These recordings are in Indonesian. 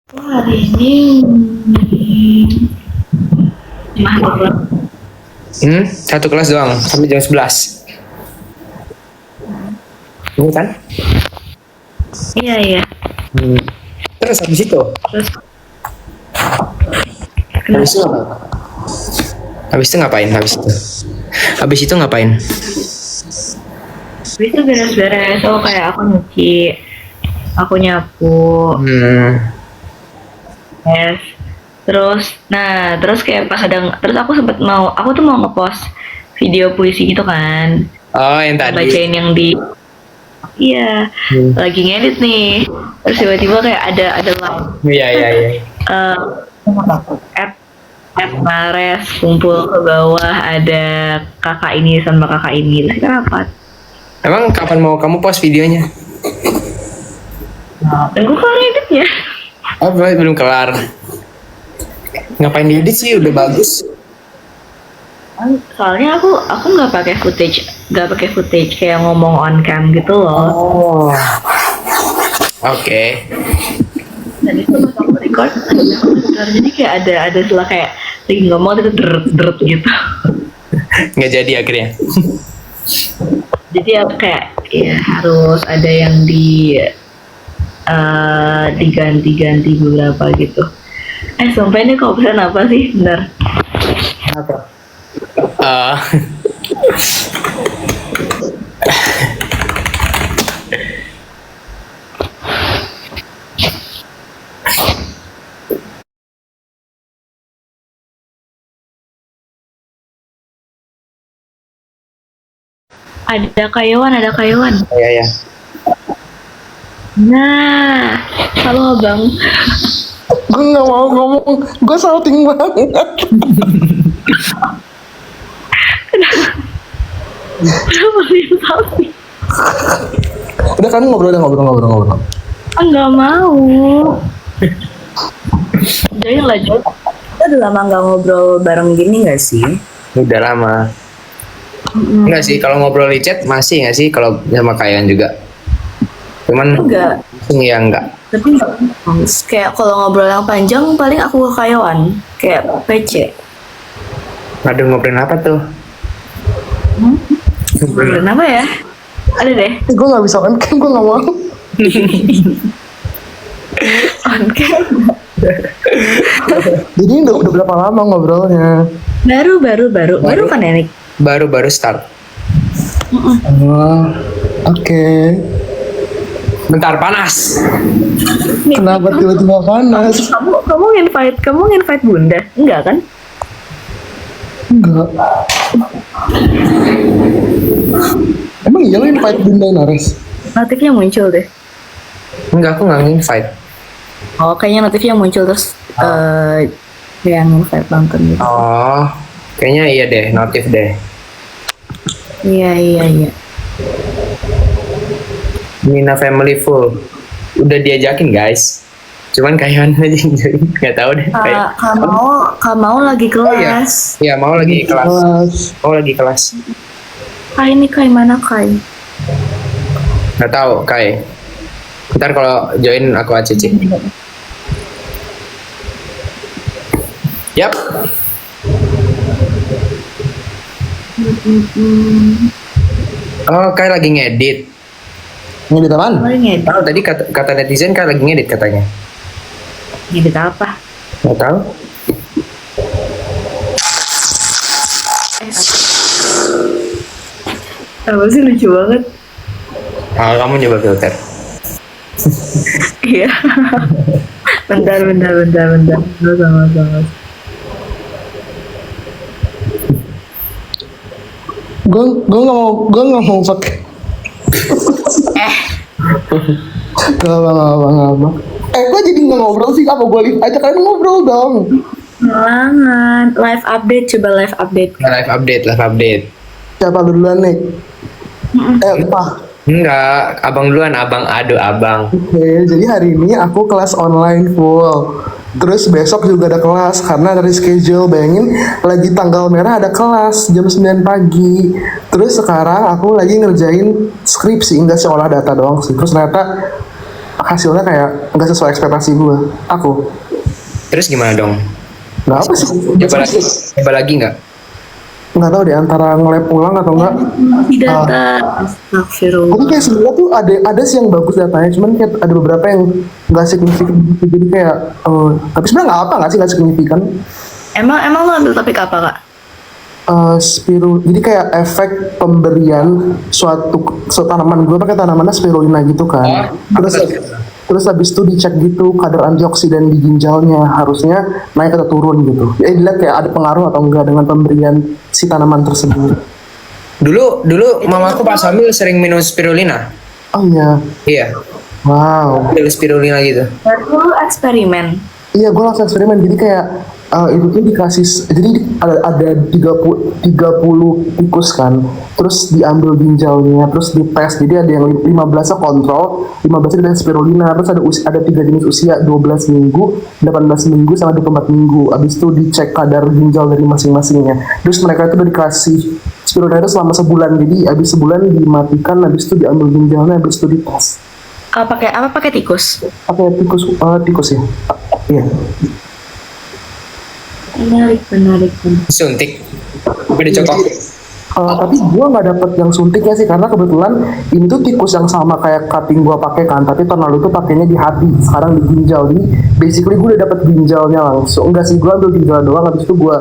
Hari ini cuma Satu kelas doang sampai jam 11. Iya kan? iya. Hmm. Terus habis itu? Terus Habis itu apa? Habis itu ngapain? Habis itu ngapain? habis itu beres-beres. Oh kayak aku nyuci, aku nyapu, yes. Terus kayak pas terus aku tuh mau ngepost video puisi gitu kan, Oh, yang tadi. bacain yang iya, lagi ngedit nih. Terus tiba-tiba kayak ada live, Iya. eh app app Mares kumpul ke bawah, ada kakak ini sama kakak ini. Terus kenapa? Emang kapan mau kamu post videonya? Tunggu kelar editnya. Oh, belum kelar. Ngapain diedit sih? Udah bagus. Soalnya aku nggak pakai footage kayak ngomong on cam gitu loh. Oh. Oke. Dan itu pas aku record jadi kayak ada setelah kayak lagi ngomong itu deret gitu. Nggak jadi akhirnya. Jadi aku kayak ya harus ada yang diganti-ganti beberapa gitu. Sumpah ini kok pesan apa sih? Bentar. Apa? Ada kayuan. Iya. Nah, halo abang. Gue nggak mau ngomong, gue salting banget. Kenapa sih salting? Udah kan ngobrol. Enggak mau. Jadi lanjut. Kita udah lama nggak ngobrol bareng gini nggak sih? Udah lama. Enggak sih, kalau ngobrol di chat masih nggak sih kalau sama kalian juga. Cuman Enggak. ya enggak. Tapi kayak kalau ngobrol yang panjang paling aku ke Kayawan, kayak PC. Aduh, ngobrolin apa tuh? Ngobrolin apa ya? Ada deh. Gue nggak bisa kan gue nggak mau. On cam. Jadi udah berapa lama ngobrolnya? Baru kan ya, Nick? Baru start. Oh, oke. Bentar, panas. Kenapa tiba-tiba panas? Kamu invite Bunda? Enggak kan? Enggak. Emang iya lo invite Bunda Nares? Notifnya muncul deh. Enggak, aku nggak invite. Oh, kayaknya notifnya muncul terus yang invite nonton gitu. Oh, kayaknya iya deh, notif deh. Iya. Mina family full. Udah diajakin guys. Cuman kayaknya aja yang join. Nggak tahu deh. Mau lagi kelas. Iya, mau lagi kelas. Kai ini Kai mana Kai? Nggak tahu, Kai. Ntar kalau join aku ACC. Yap. Oh, Kai lagi ngedit. Ngedit apaan? Ngedit. Oh, tadi kata netizen Kai lagi ngedit katanya. Ngedit apa? Nggak tahu. Apa sih, lucu banget. Oh, kamu nyoba filter. Iya. bentar. Sama. Gue nggak mau pakai. Gak apa. Gue jadi nggak ngobrol sih, apa gue live aja kalian ngobrol dong. Halangan. Live update. Live update. Siapa duluan nih? Pak. Enggak, abang duluan, abang. Oke, jadi hari ini aku kelas online full. Terus besok juga ada kelas karena dari schedule, bayangin lagi tanggal merah ada kelas jam 9 pagi. Terus sekarang aku lagi ngerjain skripsi, enggak sih, olah data doang sih. Terus ternyata hasilnya kayak nggak sesuai ekspektasi gue. Aku Terus gimana dong? nggak apa sih, Coba lagi nggak? nggak tahu deh antara nge-lab ulang atau enggak. Di data. Tapi Astagfirullah. kayak sebenarnya tuh ada sih yang bagus datanya, cuman kayak ada beberapa yang nggak signifikan gitu. Jadi kayak tapi sebenarnya nggak signifikan. Emang lo ambil topik apa kak? Jadi kayak efek pemberian suatu tanaman, gue pakai tanamannya spirulina gitu kan. Terus habis itu dicek gitu kadar antioksidan di ginjalnya harusnya naik atau turun gitu. Ya dilihat kayak ada pengaruh atau enggak dengan pemberian si tanaman tersebut. Dulu mamaku pas hamil sering minum spirulina. Oh iya, Iya, wow. ambil spirulina gitu. Berarti lo eksperimen. Iya, gue langsung eksperimen. Jadi kayak itu tuh dikasih, jadi ada 30 tikus kan, terus diambil ginjalnya, terus dites. Jadi ada yang 15 kontrol, 15 dikasih spirulina, terus ada 3 jenis usia, 12 minggu, 18 minggu, sama 24 minggu. Abis itu dicek kadar ginjal dari masing-masingnya. Terus mereka itu udah dikasih spirulina itu selama sebulan. Jadi abis sebulan dimatikan, abis itu diambil ginjalnya, abis itu dites. Pakai tikus? Pakai tikus ya. Iya. Menarik. Suntik. Tapi dicokok. Tapi gue nggak dapet yang suntiknya sih, karena kebetulan ini tuh tikus yang sama kayak cutting gue pakai kan, tapi tahun lalu tuh pakainya di hati, sekarang di ginjal. Jadi basically gue udah dapet ginjalnya langsung. Enggak sih, gue ambil ginjal doang, habis itu gue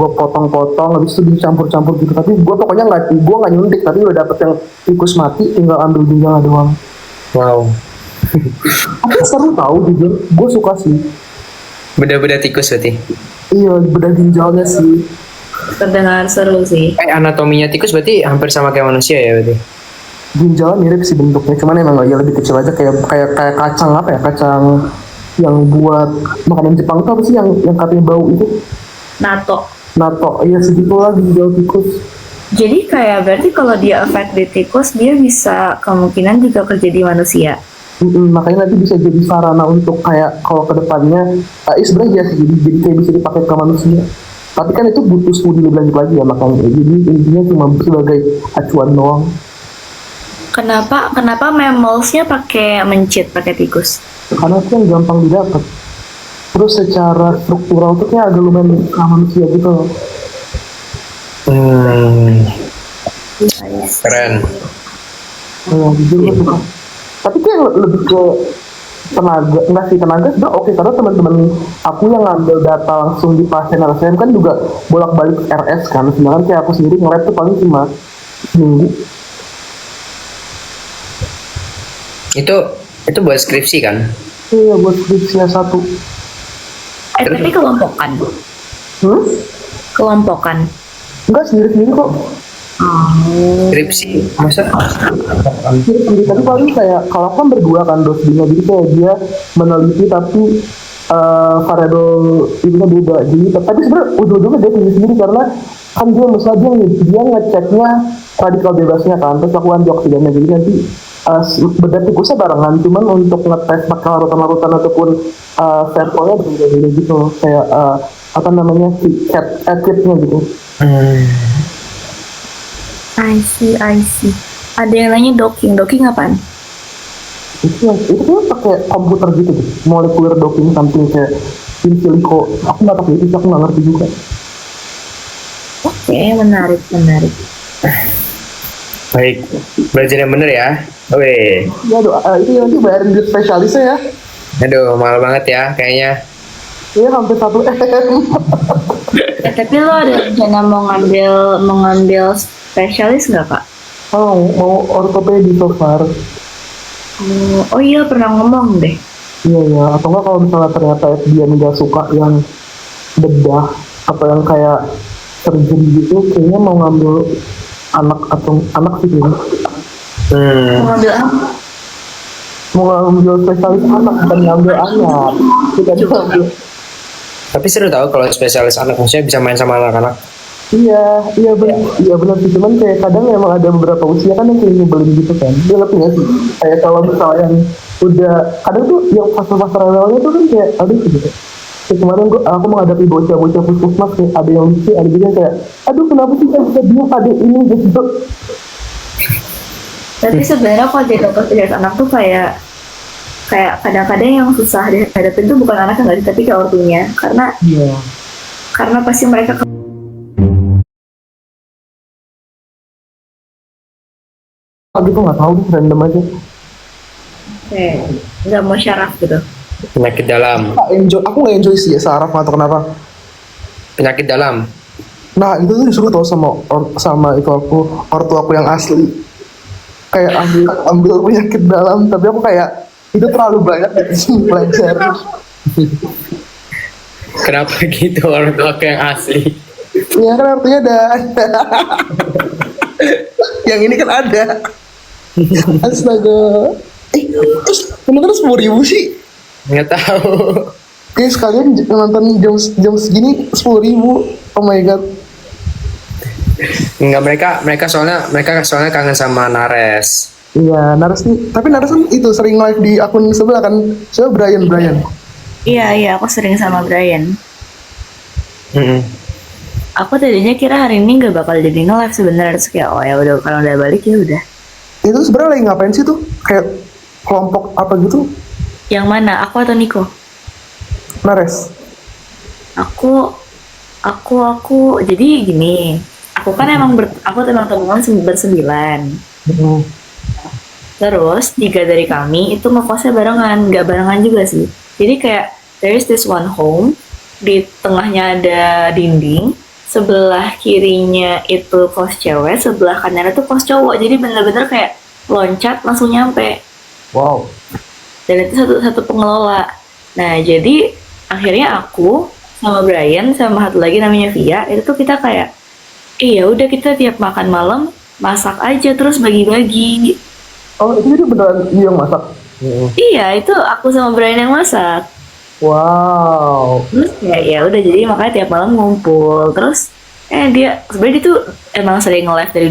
potong-potong, habis itu dicampur-campur gitu. Tapi gue pokoknya gue nggak nyuntik, tapi udah dapet yang tikus mati, tinggal ambil ginjalnya doang. Wow. Tapi seru tau jujur, gue suka sih. Beda-beda tikus berarti. Iya, bedah ginjalnya sih. Terdengar seru sih. Anatominya tikus berarti hampir sama kayak manusia ya berarti. Ginjalnya mirip sih bentuknya, cuman emang ya lebih kecil aja, kayak kacang apa ya, kacang yang buat makanan Jepang tuh apa sih yang katanya bau itu? Nato. Nato, iya segitu lah ginjal tikus. Jadi kayak berarti kalau dia efek di tikus, dia bisa kemungkinan juga kerja di manusia. Makanya nanti bisa jadi sarana untuk kayak kalau kedepannya sebenarnya sih, jadi kayak bisa dipakai ke manusia. Tapi kan itu butuh studi lebih lanjut lagi ya, makanya jadi intinya cuma sebagai acuan doang. Kenapa mammalsnya pakai mencit, pakai tikus? Karena itu yang gampang didapat. Terus secara struktural tuh kayak agak lumayan ke manusia gitu loh. Keren. Jujur gue suka. Tapi kayak lebih ke tenaga, enggak sih tenaga sudah oke, karena teman-teman aku yang ngambil data langsung di pasien RSM kan juga bolak-balik RS kan, sedangkan kayak aku sendiri nge-lab tuh paling cuma seminggu. Itu buat skripsi kan? Iya, buat skripsinya satu. Tapi kelompokan. Kelompokan. Enggak, sendiri-sendiri kok. Skripsi masa? Sendiri, tapi paling kayak kalau aku kan berdua kan dosisnya, jadi kayak dia meneliti tapi variabel ininya beda. Jadi tapi sebenarnya ujung-ujungnya dia sendiri karena kan dia misalnya dia ngeceknya radikal bebasnya kan, terus aku antioksidannya, jadi nanti beda tikusnya barengan, cuman untuk ngetes pakai larutan-larutan ataupun sampelnya beda-beda gitu, kayak apa namanya kitnya gitu. I see. Ada yang nanya docking apaan? Itu kan pakai komputer gitu deh, molecular docking something kayak in silico. Aku nggak pakai itu, aku nggak ngerti juga. Oke, menarik. Baik, belajar yang bener ya. Oke. Ya itu nanti bayarin duit spesialisnya ya. Aduh, mahal banget ya kayaknya. Iya, hampir 1 M. Tapi lo ada rencana mau ngambil spesialis nggak kak? Mau ortopedi so far. Oh iya, pernah ngomong deh. Iya, atau enggak kalau misalnya ternyata dia nggak suka yang bedah atau yang kayak surgery gitu, kayaknya mau ngambil anak sih kayaknya. Mau ngambil apa? Mau ngambil spesialis anak, bukan ngambil anak. Kita ngambil. Tapi seru tau kalau spesialis anak, maksudnya bisa main sama anak-anak. Iya benar sih, cuman kayak kadang emang ada beberapa usia kan yang kayak nyebelin gitu kan. Dia ngerti nggak sih? Kayak kalau misalnya yang udah kadang tuh yang fase-fase awalnya tuh kan kayak aduh gitu. Kayak kemarin aku menghadapi bocah-bocah puskesmas, kayak ada yang lucu, ada juga yang kayak aduh kenapa sih saya bisa bilang ada ini gitu. Tapi sebenarnya kalau jadi dokter spesialis anak tuh kayak kayak kadang-kadang yang susah dihadapin tuh bukan anaknya nggak sih, tapi kayak ortunya, Iya. karena pasti mereka Aku tuh nggak tahu tuh random aja. kayak nggak mau syaraf gitu. Penyakit dalam. Aku nggak enjoy sih saraf atau kenapa. Penyakit dalam. Nah itu tuh disuruh tau sama itu ortu aku yang asli. Kayak ambil penyakit dalam, tapi aku kayak itu terlalu banyak di sini belajar. Kenapa gitu orang tua aku yang asli? Iya kan artinya ada. Yang ini kan ada. Astaga. Terus kenapa 10.000 sih? Nggak tahu. Kayak sekalian nonton jam segini 10.000. Oh my god. Enggak, mereka soalnya kangen sama Nares. Iya, Naras nih. Tapi Naras kan itu sering live di akun sebelah kan. Siapa Brian. Iya, aku sering sama Brian. Mm-mm. Aku tadinya kira hari ini nggak bakal jadi nge-live sebenarnya, terus kayak oh ya udah, kalau udah balik ya udah. Itu sebenarnya lagi ngapain sih tuh? Kayak kelompok apa gitu? Yang mana? Aku atau Niko? Nares. Aku jadi gini. Aku kan aku emang teman bersembilan. Terus 3 dari kami itu ngekosnya barengan, nggak barengan juga sih. Jadi kayak there is this one home, di tengahnya ada dinding, sebelah kirinya itu kos cewek, sebelah kanannya tuh kos cowok. Jadi bener-bener kayak loncat langsung nyampe. Wow. Dan itu satu pengelola. Nah jadi akhirnya aku sama Brian sama satu lagi namanya Via itu tuh kita kayak ya udah kita tiap makan malam masak aja terus bagi-bagi. Oh itu jadi beneran dia yang masak? Iya itu aku sama Brian yang masak. Wow. Terus ya udah, jadi makanya tiap malam ngumpul. Terus dia sebenarnya dia tuh emang sering nge-live dari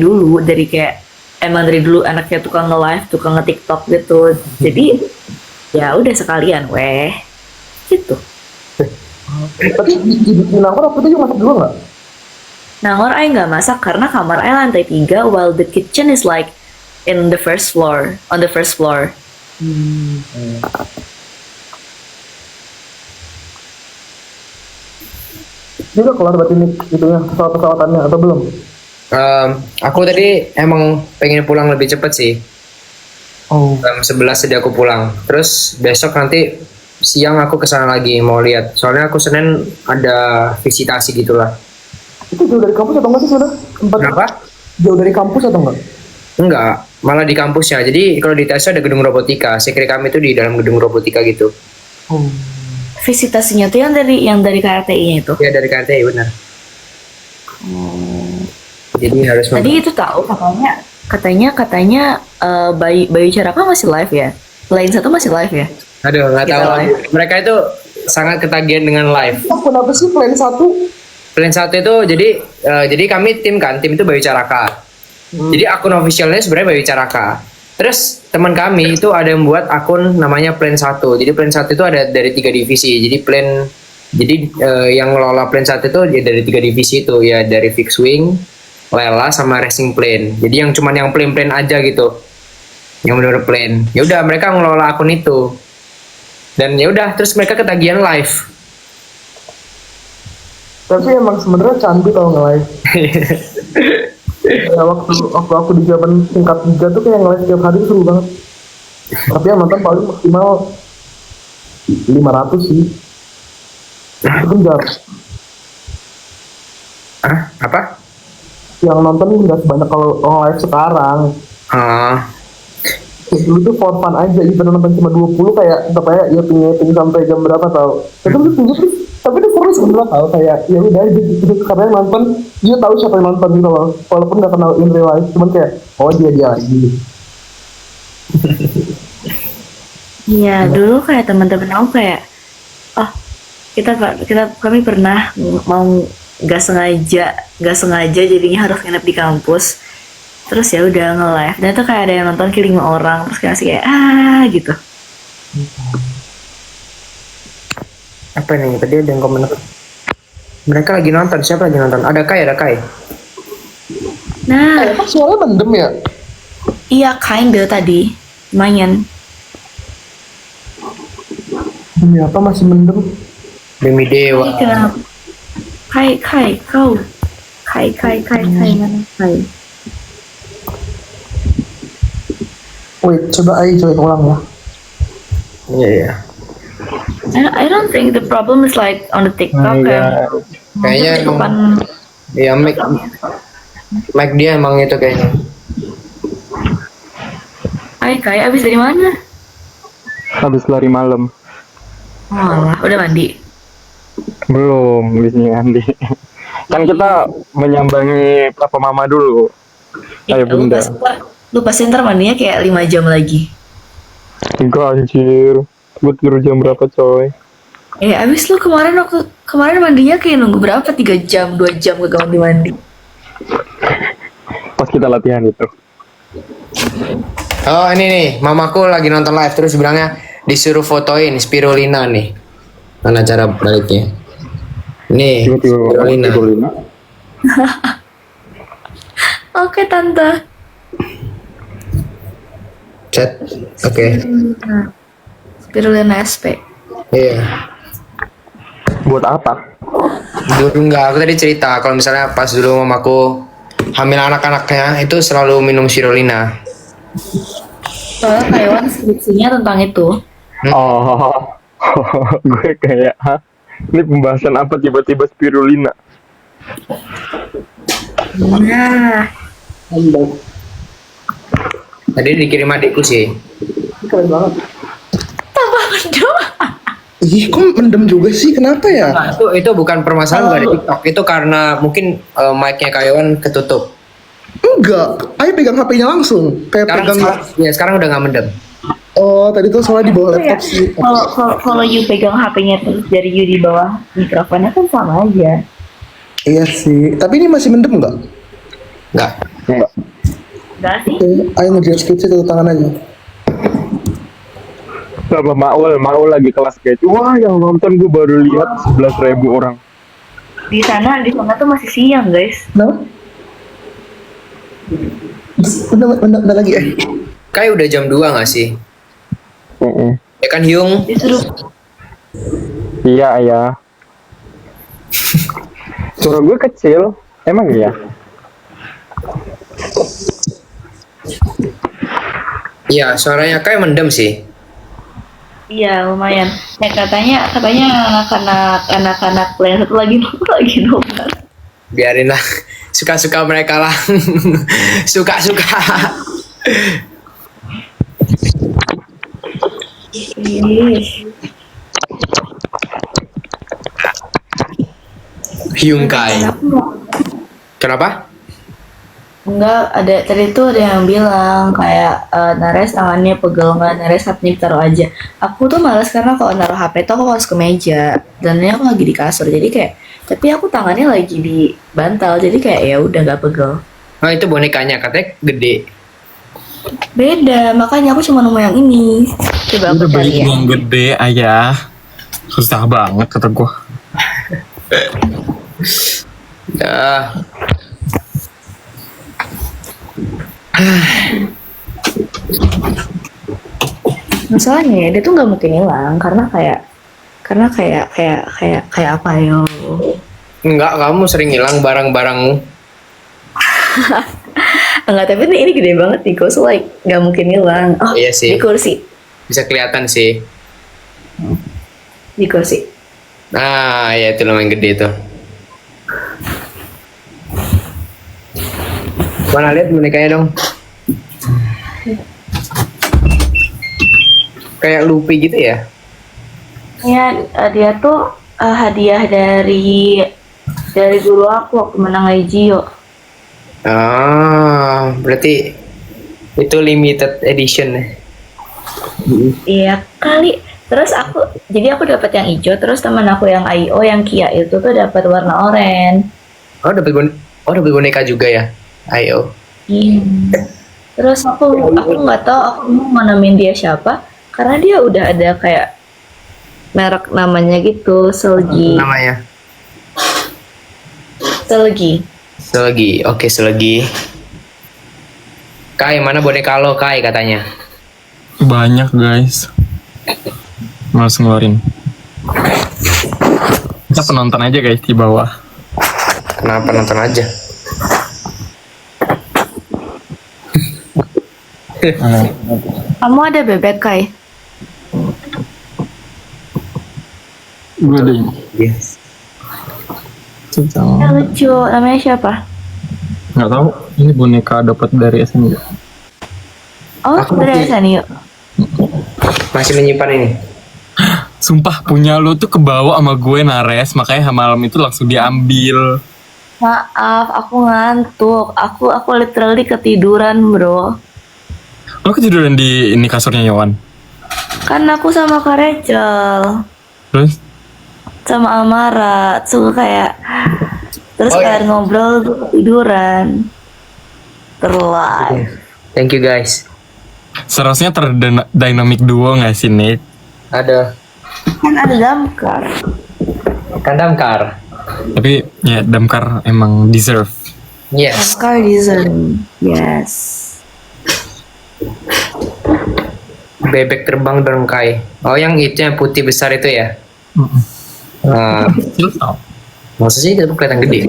dulu anaknya tukang nge-live, tukang nge-TikTok gitu. Jadi ya udah sekalian gitu. Tapi di Nangor waktu itu juga masak juga nggak? Nangor Ai nggak masak karena kamar Ai lantai 3, while the kitchen is like on the first floor. Dia udah kelar berarti ini itunya pesawat-pesawatannya atau belum? Aku tadi emang pengen pulang lebih cepet sih. Oh. Jam 11 tadi aku pulang. Terus besok nanti siang aku kesana lagi mau lihat. Soalnya aku Senin ada visitasi gitulah. Itu jauh dari kampus atau enggak sih sebenarnya? Kenapa? Jauh dari kampus atau enggak? Enggak, malah di kampusnya. Jadi kalau di TSO ada gedung robotika. Sekre kami itu di dalam gedung robotika gitu. Oh. Visitasinya tuh yang dari KRTI-nya itu. Ya dari KTI benar. Jadi harus Tadi itu tahu katanya Bayu Caraka masih live ya. Lain satu masih live ya. Aduh, nggak Kita tahu. live. Mereka itu sangat ketagihan dengan live. Kenapa sih plan 1? Plan 1 itu jadi kami tim itu Bayu Caraka. Jadi akun officialnya sebenarnya Bayu Caraka. Terus teman kami itu ada yang buat akun namanya Plan 1. Jadi Plan 1 itu ada dari 3 divisi. Jadi yang ngelola Plan 1 itu ya dari 3 divisi itu ya, dari fixed wing, Lela sama racing plane. Jadi yang cuman yang plane aja gitu. Yang benar-benar plane. Ya udah mereka ngelola akun itu. Dan ya udah terus mereka ketagihan live. Tapi emang sebenarnya candu tau nge-live. Ya, waktu aku di zaman tingkat 3 tuh kayak nge-live tiap hari seru banget. Tapi yang nonton paling maksimal 500 sih. Itu kan jarang. Apa? Yang nonton nggak sebanyak kalau live sekarang. Dulu tuh for fun aja, even nonton cuma 20 kayak tetap aja ya ping sampai jam berapa tau. Tapi itu seru sebenernya tau, kayak ya udah aja gitu, karena yang nonton dia tahu siapa yang nonton gitu loh, walaupun nggak kenal in real life, cuman kayak oh dia lagi. Iya, dulu kayak teman-teman aku kayak kami pernah mau nggak sengaja jadinya harus nginep di kampus. Terus ya udah nge-live dan itu kayak ada yang nonton kayak 5 orang, terus kayak gitu. Apa nih? Tadi ada yang komen. Mereka lagi nonton. Siapa lagi nonton? Ada Kai. Nah, Emang suaranya mendem ya? iya kinda tadi lumayan. Demi apa masih mendem? Demi dewa. Kai kenapa? Kai, kau. Kai, mana Kai? Wait, coba aja join ulang ya. Iya iya. I don't think the problem is like on the TikTok kan. Kayaknya emang Depan ya mic dia emang itu kayaknya. Hai Kai, abis dari mana? Habis lari malam. Oh, alah, udah mandi. Belum di sini Andi. Kan kita menyambangi papa mama dulu. Ayo bunda. Lu pasti ntar mandinya kayak 5 jam lagi. Enggak anjir. Gue tidur jam berapa coy? Abis lu kemarin mandinya kayak nunggu berapa? 3 jam, 2 jam ke kamar mandi. Pas kita latihan itu. Oh ini nih, mamaku lagi nonton live terus bilangnya disuruh fotoin spirulina nih. Mana cara baliknya? Nih, spirulina. Spirulina. Oke tante. Chat. Oke. Spirulina SP. Iya. Buat apa? Dulu enggak, aku tadi cerita kalau misalnya pas dulu mamaku hamil anak-anaknya itu selalu minum spirulina. Soalnya Taiwan skripsinya tentang itu. Oh, gue kayak, hah? Ini pembahasan apa tiba-tiba spirulina? Nah, Tadi dikirim adikku sih. tambah mendem. Ih, kok mendem juga sih? Kenapa ya? Nah, itu bukan permasalahan bukan di TikTok. Itu karena mungkin mic-nya Kayawan ketutup. Enggak, ayo pegang HP-nya langsung. Kayak pegang. Sekarang udah nggak mendem. Oh, tadi tuh soalnya di bawah laptop sih. Kalau you pegang HP-nya terus dari you di bawah mikrofonnya kan sama aja. Iya sih. Tapi ini masih mendem nggak? Nggak. Enggak. Enggak sih. Oke, ayo ngerjain skripsi satu tangan aja. Sama Maul lagi kelas kayak, wah yang nonton gue baru lihat 11.000 orang. Di sana tuh masih siang, guys. Kenapa? Bentar lagi Kayak udah jam 2 nggak sih? Ya kan Hyung? Disuruh Iya. Suara gue kecil, emang iya? Iya, suaranya kayak mendem sih. Iya, lumayan. Katanya anak-anak yang satu lagi nobar. Biarin lah, suka-suka mereka lah. Suka-suka. Hyung Kai. Kenapa? Enggak, tadi tuh ada yang bilang kayak Nares tangannya pegel nggak, Nares HP-nya taruh aja. Aku tuh malas karena kalau naruh HP tuh aku harus ke meja dan ini aku lagi di kasur jadi kayak, tapi aku tangannya lagi di bantal jadi kayak ya udah nggak pegel. Oh itu bonekanya katanya gede. Beda, makanya aku cuma nemu yang ini. Coba aku Udah beli cari ya. yang gede ayah. Susah banget kata gua. Dah. Masalahnya dia tuh nggak mungkin hilang karena kayak apa yo? Enggak, kamu sering hilang barang-barangmu. Enggak, tapi ini gede banget nih, so like nggak mungkin hilang. Oh, Iya sih. Di kursi, Bisa kelihatan sih. di kursi. Nah, ya itu lumayan gede tuh. Mana lihat bonekanya dong. Kayak Luffy gitu ya. Ya, dia tuh hadiah dari guru aku waktu menang Legio. Ah, berarti itu limited edition. Iya kali. Terus jadi aku dapat yang hijau, terus teman aku yang IO yang Kia itu tuh dapat warna oranye. Dapat boneka juga ya. Ayo. Iya. Terus aku nggak tahu aku mau nemuin dia siapa karena dia udah ada kayak merek namanya gitu, Selgi. Namanya. Selegi. Oke, Selegi. Kai, mana boneka lo, Kai katanya? Banyak guys. Males ngeluarin. Kita penonton aja guys di bawah. Kenapa nonton aja? Kamu ada bebek, Kai? Gue deh. Yes. Ya, lucu. Namanya siapa? Nggak tahu. Ini boneka dapat dari SMG. Oh, Aku dari masih- sana yuk. Masih menyimpan ini. Sumpah punya lu tuh kebawa sama gue Nares, makanya malam itu langsung diambil. Maaf, aku ngantuk. Aku literally ketiduran, bro. Lo ketiduran di ini kasurnya Yowan. Kan aku sama Kak Rachel, Terus sama Amara, suka kayak terus Oh, kayak iya. ngobrol gue ketiduran. Terlive. Thank you guys. seharusnya terdynamic duo nggak sih Nick? Ada Kan ada damkar. Damkar. Tapi ya Damkar emang deserve. Yes. Damkar deserve. Yes. Bebek terbang berengkai. Oh, yang itu yang putih besar itu ya? Kecil tau. Maksudnya sih itu kelihatan gede.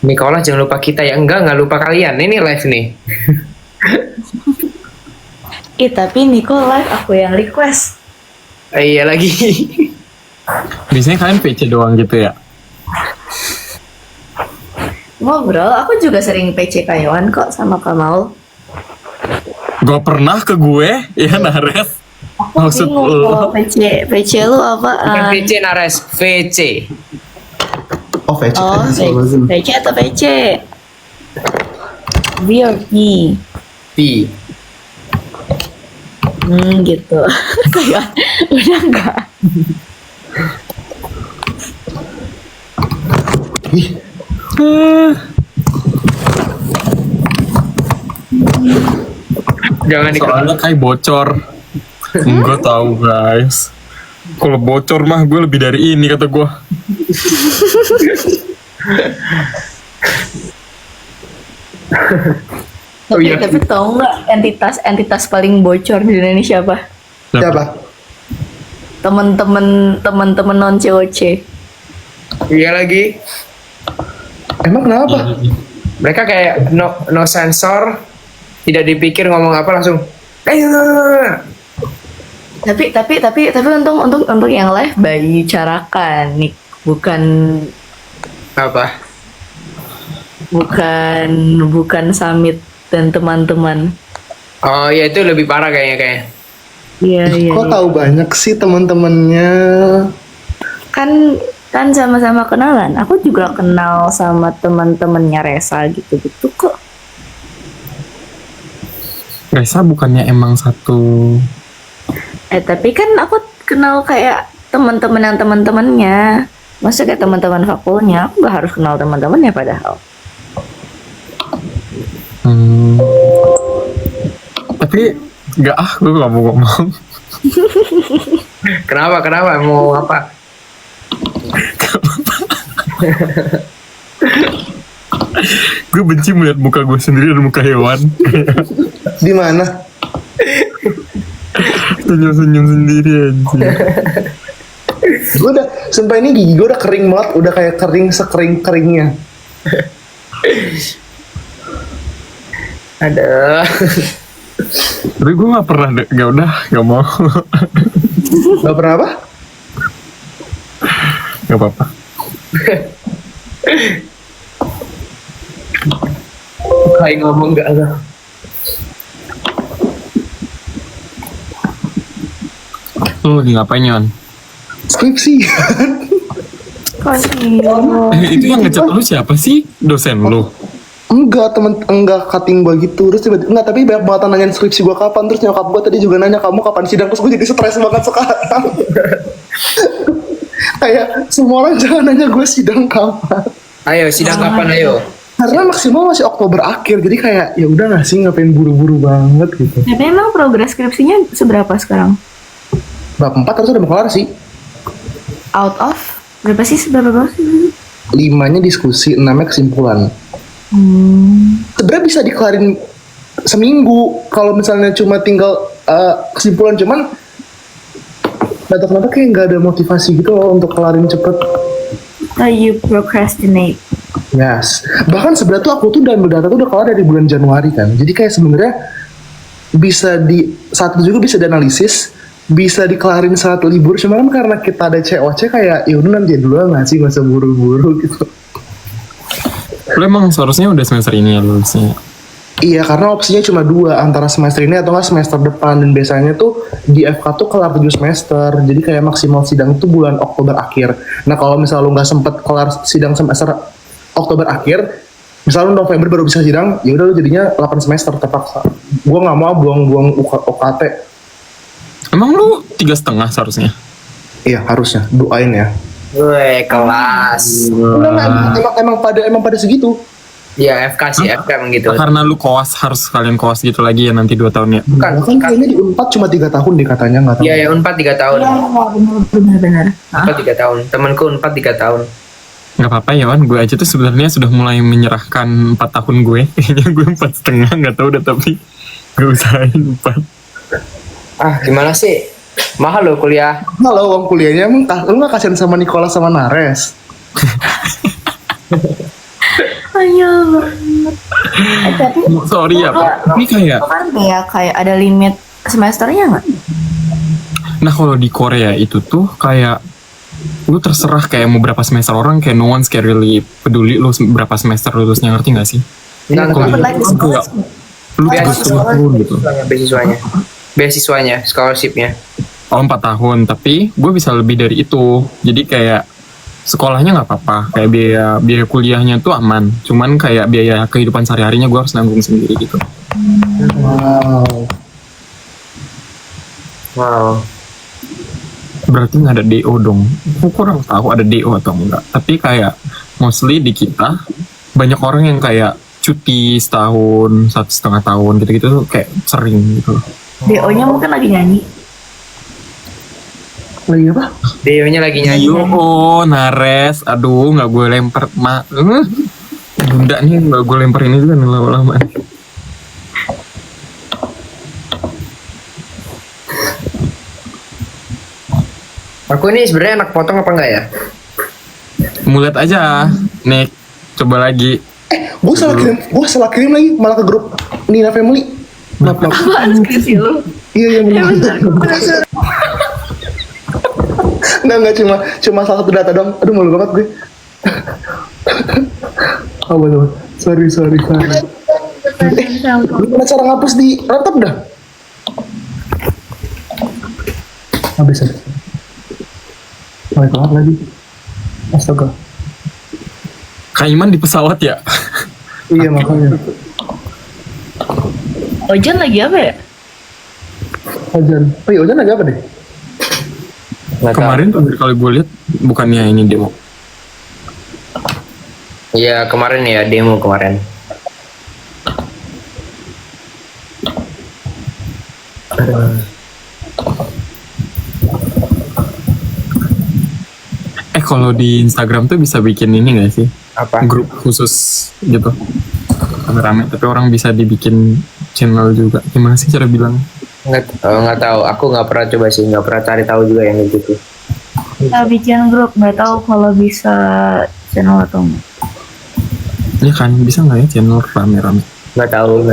Nikola jangan lupa kita ya. Enggak lupa kalian. Ini live nih. Tapi Nico live aku yang request. Iya lagi. Biasanya kalian PC doang gitu ya? Ngobrol, aku juga sering PC Kayawan kok sama Kamal. Gak pernah ke gue, ya Nares. Aku Maksud bingung lu? kalau PC lu Bukan apaan? VC Nares, VC. Oh, VC. Oh, PC atau PC? VRP. V. Gitu. Kayak udah enggak. Ih, Jangan dikeluarin. Soalnya kayak bocor. Enggak tahu guys. Kalau bocor mah gue lebih dari ini kata gue. Oh, iya. Tapi tahu nggak entitas paling bocor di Indonesia apa? siapa? Temen-temen non COC. Iya lagi. Emang kenapa? Mereka kayak no sensor, tidak dipikir ngomong apa langsung. Tapi untuk yang live Bayu Carakan nih, Apa? bukan Summit dan teman-teman. Oh ya itu lebih parah kayaknya. Iya. Kok tahu banyak sih teman-temannya? Kan sama-sama kenalan. Aku juga kenal sama teman-temannya Resa gitu kok. Resa bukannya emang satu. Tapi kan aku kenal kayak teman-temannya. Maksudnya kayak teman-teman fakulnya, aku gak harus kenal teman-temannya padahal. Tapi gue gak mau ngomong. Kenapa? Mau apa? Gue benci melihat muka gue sendiri dan muka hewan. Di mana? Senyum-senyum sendiri aja. Gue udah, sumpah ini gigi gue udah kering banget, udah kayak kering sekering-keringnya. Ada. Tapi gue gak pernah gak mau. Gak pernah apa? Gak apa-apa. Kayak ngomong gak ada. Lu lagi ngapain Yon? Skripsi. Itu yang ngechat lu siapa sih? Dosen lu? Enggak cutting gue gitu. Terus tiba-tiba, enggak, tapi banyak banget nanyain skripsi gue kapan. Terus nyokap gue tadi juga nanya kamu kapan sidang. Terus gue jadi stres banget sekarang. Kayak semua orang jangan nanya gue sidang kapan. Ayo sidang kapan ayo? Karena maksimal masih Oktober akhir. Jadi kayak ya udah nggak sih, ngapain buru-buru banget gitu. Tapi emang progres skripsinya seberapa sekarang? Bab 4 harus udah mau kelar sih. Out of berapa sih? Seberapa sih? 5-nya diskusi, 6-nya kesimpulan. Sebenarnya bisa dikelarin seminggu. Kalau misalnya cuma tinggal kesimpulan cuman nggak tahu kenapa kayak nggak ada motivasi gitu loh untuk kelarin cepet. You procrastinate. Yes. Bahkan sebenarnya tuh aku tuh dan data tuh udah kelar dari bulan Januari kan. Jadi kayak sebenarnya bisa di saat itu juga bisa dianalisis, bisa dikelarin saat libur. Cuman karena kita ada COC kayak ya udah nanti dulu nggak sih, nggak usah buru-buru gitu. Lu emang seharusnya udah semester ini ya lulusnya. Iya, karena opsinya cuma 2 antara semester ini atau nggak semester depan, dan biasanya tuh di FK tuh kelar 7 semester, jadi kayak maksimal sidang itu bulan Oktober akhir. Nah kalau misalnya lu nggak sempet kelar sidang semester Oktober akhir, misalnya lu November baru bisa sidang, ya udah lu jadinya 8 semester terpaksa. Gua nggak mau buang-buang UKT. Emang lu 3,5 seharusnya? Iya harusnya, doain ya. Gue kelas. Emang pada segitu. Ya FK sih, FK emang gitu. Karena lu koas, harus kalian koas gitu lagi ya nanti 2 tahun ya. Bukan, Kan kayaknya di Unpad cuma 3 tahun deh katanya, nggak tahu. Iya ya Unpad 3 tahun. Benar-benar. Unpad 3 tahun. Temanku Unpad 3 tahun. Nggak apa-apa ya Wan, gue aja tuh sebenarnya sudah mulai menyerahkan 4 tahun gue. Kayaknya gue 4,5, nggak tahu udah, tapi gue usahain 4. Ah gimana sih? Mahal loh kuliah. Halo, uang kuliahnya emang lu nggak kasihan sama Nicola sama Nares? Ayo banget. Tapi Sorry ya Pak, tapi kayak kan kayak ada limit semesternya nggak? nah kalau di Korea itu tuh kayak lu terserah kayak mau berapa semester, orang kayak no one's kayak really peduli lu berapa semester lulusnya, ngerti gak sih? Enggak, Kalau enggak. like di the kayak lu Beasiswa. 3 tahun gitu. Beasiswanya, scholarshipnya. Oh 4 tahun, tapi gue bisa lebih dari itu. Jadi kayak sekolahnya nggak apa-apa, kayak biaya kuliahnya tuh aman. Cuman kayak biaya kehidupan sehari-harinya gue harus nanggung sendiri gitu. Wow. Berarti nggak ada DO dong. Aku kurang tahu ada DO atau enggak. Tapi kayak mostly di kita banyak orang yang kayak cuti setahun, 1,5 tahun gitu-gitu tuh kayak sering gitu. DO-nya mungkin lagi nyanyi. Lagi apa? Deo-nya lagi nyanyi. Oh, Nares, aduh nggak gue lempar bunda nih nggak gue lempar ini juga nih lama-lama. Aku ini sebenarnya anak potong apa enggak ya? Mulet aja, Nick, coba lagi. Gue salah kirim lagi malah ke grup Nina Family. Maaf. Apaan skripsi lu? Iya benar. Nggak cuma salah satu data dong. Aduh malu banget gue. Oh betul. Sorry. Gimana cara ngapus di laptop dah? Habis. Baik banget lagi. Astaga. Kak Iman di pesawat ya? Iya makanya. Ojan lagi apa ya? Ojan. Oh iya Ojan lagi apa deh? Nggak tahu. Kemarin terakhir kali gue lihat bukannya ini demo. Iya kemarin ya, demo kemarin. Kalau di Instagram tuh bisa bikin ini gak sih? Apa? Grup khusus gitu. Rame, tapi orang bisa dibikin channel juga. Gimana sih cara bilang? Nggak tahu. Aku nggak pernah coba sih, nggak pernah cari tahu juga yang kayak gitu. Kita bikin grup, nggak tahu kalau bisa channel atau enggak. Ya kan, bisa nggak ya channel rame-rame? Nggak tahu.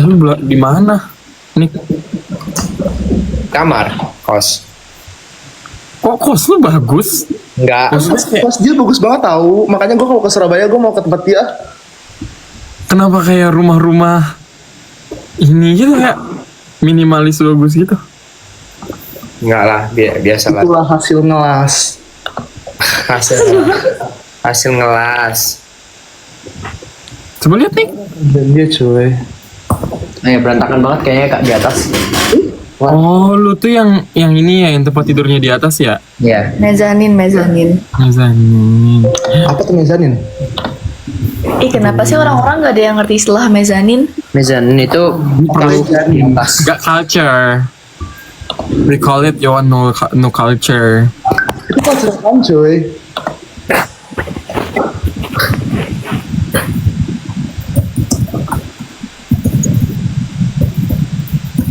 Lu di mana? Nih, Kamar, kos. kok kos lu bagus? Nggak. Pas dia bagus banget tahu. Makanya gue kalau ke Surabaya gue mau ke tempat dia. Kenapa kayak rumah-rumah ini gitu kayak minimalis bagus gitu? Nggak lah, biasa lah. Itulah hasil ngelas. hasil ngelas. Coba lihat nih. Dan dia cuy. Berantakan banget kayaknya Kak di atas. Oh, lu tuh yang ini ya, yang tempat tidurnya di atas ya? Iya. Mezanin. Mezanin. Apa tuh mezanin? Kenapa sih orang-orang nggak ada yang ngerti istilah mezanin? Mezanin itu di atas. Gak culture. We call it Yohan no culture. Itu culture kan cuy.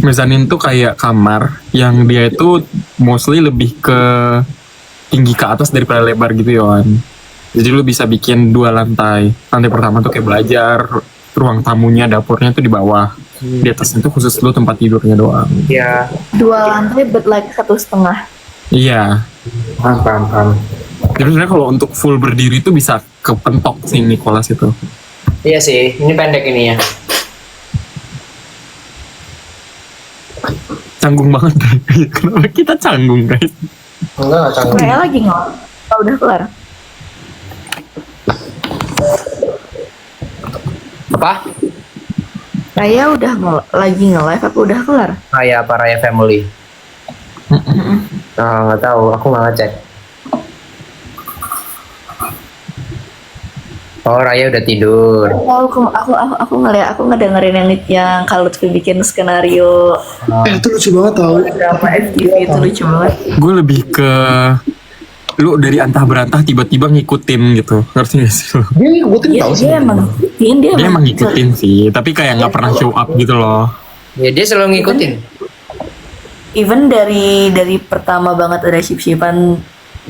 Mezanin tuh kayak kamar yang dia itu mostly lebih ke tinggi ke atas daripada lebar gitu Yohan. Jadi lu bisa bikin 2 lantai. Lantai pertama tuh kayak belajar, ruang tamunya, dapurnya tuh di bawah. Di atasnya tuh khusus lu tempat tidurnya doang. Ya, 2 lantai but like 1,5. Iya. paham. Jadi sebenarnya kalau untuk full berdiri tuh bisa kepentok sih Nicholas itu. Iya sih, ini pendek ini ya. Canggung banget. Kenapa kita canggung guys? Enggak canggung. Kayak lagi nggak? Oh, udah kelar. Apa? Raya udah lagi nge-live apa udah kelar? Raya apa Raya Family? Nah, nggak tahu, aku nggak ngecek. Oh, Raya udah tidur. Oh, aku ngeliat, aku ngedengerin yang kalau Lutfi bikin skenario Itu lucu banget tau. drama FTV itu lucu banget. Gue lebih ke lu dari antah berantah tiba-tiba ngikutin gitu, ngerti gak sih lo? Dia ngikutin Iya, tau sih. dia emang ngikutin, Dia emang ngikutin sih, tapi kayak nggak pernah show up gitu loh. Ya dia selalu ngikutin. Even dari pertama banget ada ship-shipan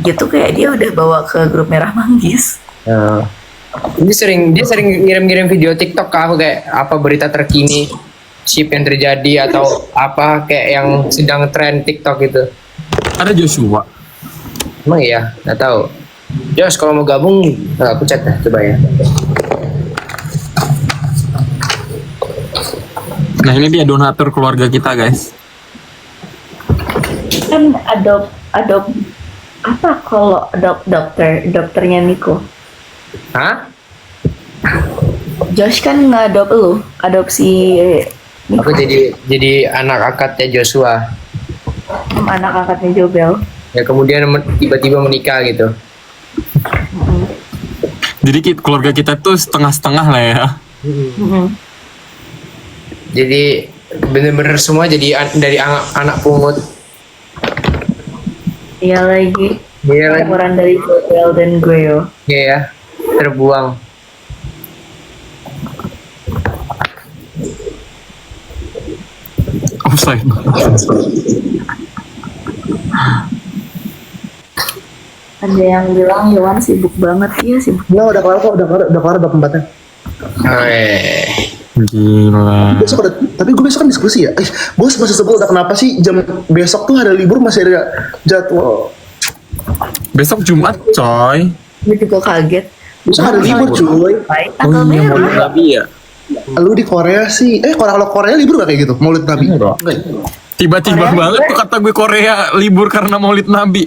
gitu, kayak dia udah bawa ke grup Merah Manggis. Nah, dia sering ngirim-ngirim video TikTok ke aku kayak apa berita terkini ship yang terjadi atau apa kayak yang sedang tren TikTok gitu. Ada Joshua. Emang iya, nggak tahu. Jos kalau mau gabung, aku chat dah coba ya. Nah ini dia donatur keluarga kita guys. Kan adopt apa kalau dokternya Niko. Hah? Josh kan nge-adopt lu, adopsi Aku jadi anak angkatnya Joshua. anak angkatnya Jobel. Ya kemudian tiba-tiba menikah gitu. Jadi keluarga kita tuh setengah-setengah lah ya. Jadi bener-bener semua jadi dari anak pungut. Iya lagi. Iya lagi. Umuran dari Jobel dan gue yo. Iya ya, terbuang. Offside. Ada yang bilang Yohan sibuk banget, iya sibuk. Enggak, udah kelar kok, udah kelar tempatnya. Gila. Besok ada, tapi gue besok kan diskusi ya. Gue masih sebel udah kenapa sih jam besok tuh ada libur masih ada jadwal. Besok Jumat coy. Gue juga kaget. Besok ada libur cuy. Tanggal iya, merah. Maulid Nabi ya. Lu di Korea sih, kalau Korea libur gak kayak gitu? Maulid Nabi? Enggak. Tiba-tiba Korea banget tuh kata gue Korea libur karena Maulid Nabi.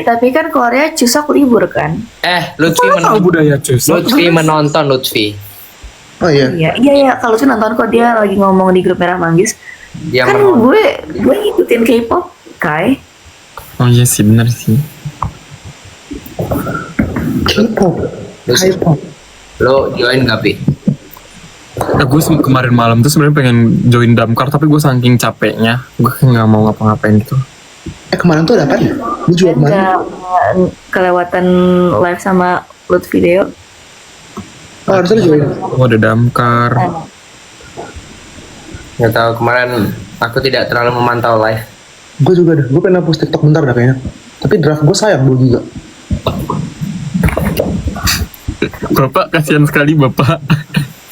Tapi kan Korea Chuseok libur kan? Lutfi Tahu menonton. budaya Chuseok. Lutfi menonton Lutfi. Oh iya. Iya kalau tuh nonton kok dia lagi ngomong di grup Merah Manggis. Dia Kan menonton. gue ngikutin K-pop, Kai. Oh iya sih benar sih. K-pop. K-pop. Lo join gak Pi? Gue kemarin malam tuh sebenarnya pengen join damkar tapi gue saking capeknya gue nggak mau ngapa-ngapain gitu. Kemarin tuh ada apa ya? Gue juga kemarin. Nggak kelewatan live sama Lutfi Deo. Oh, harusnya lu join. Oh ada damkar. Gak tahu kemarin aku tidak terlalu memantau live. Gue juga deh. Gue pengen hapus TikTok bentar dah kayaknya. Tapi draft gue sayang 2 giga. Bapak kasihan sekali bapak.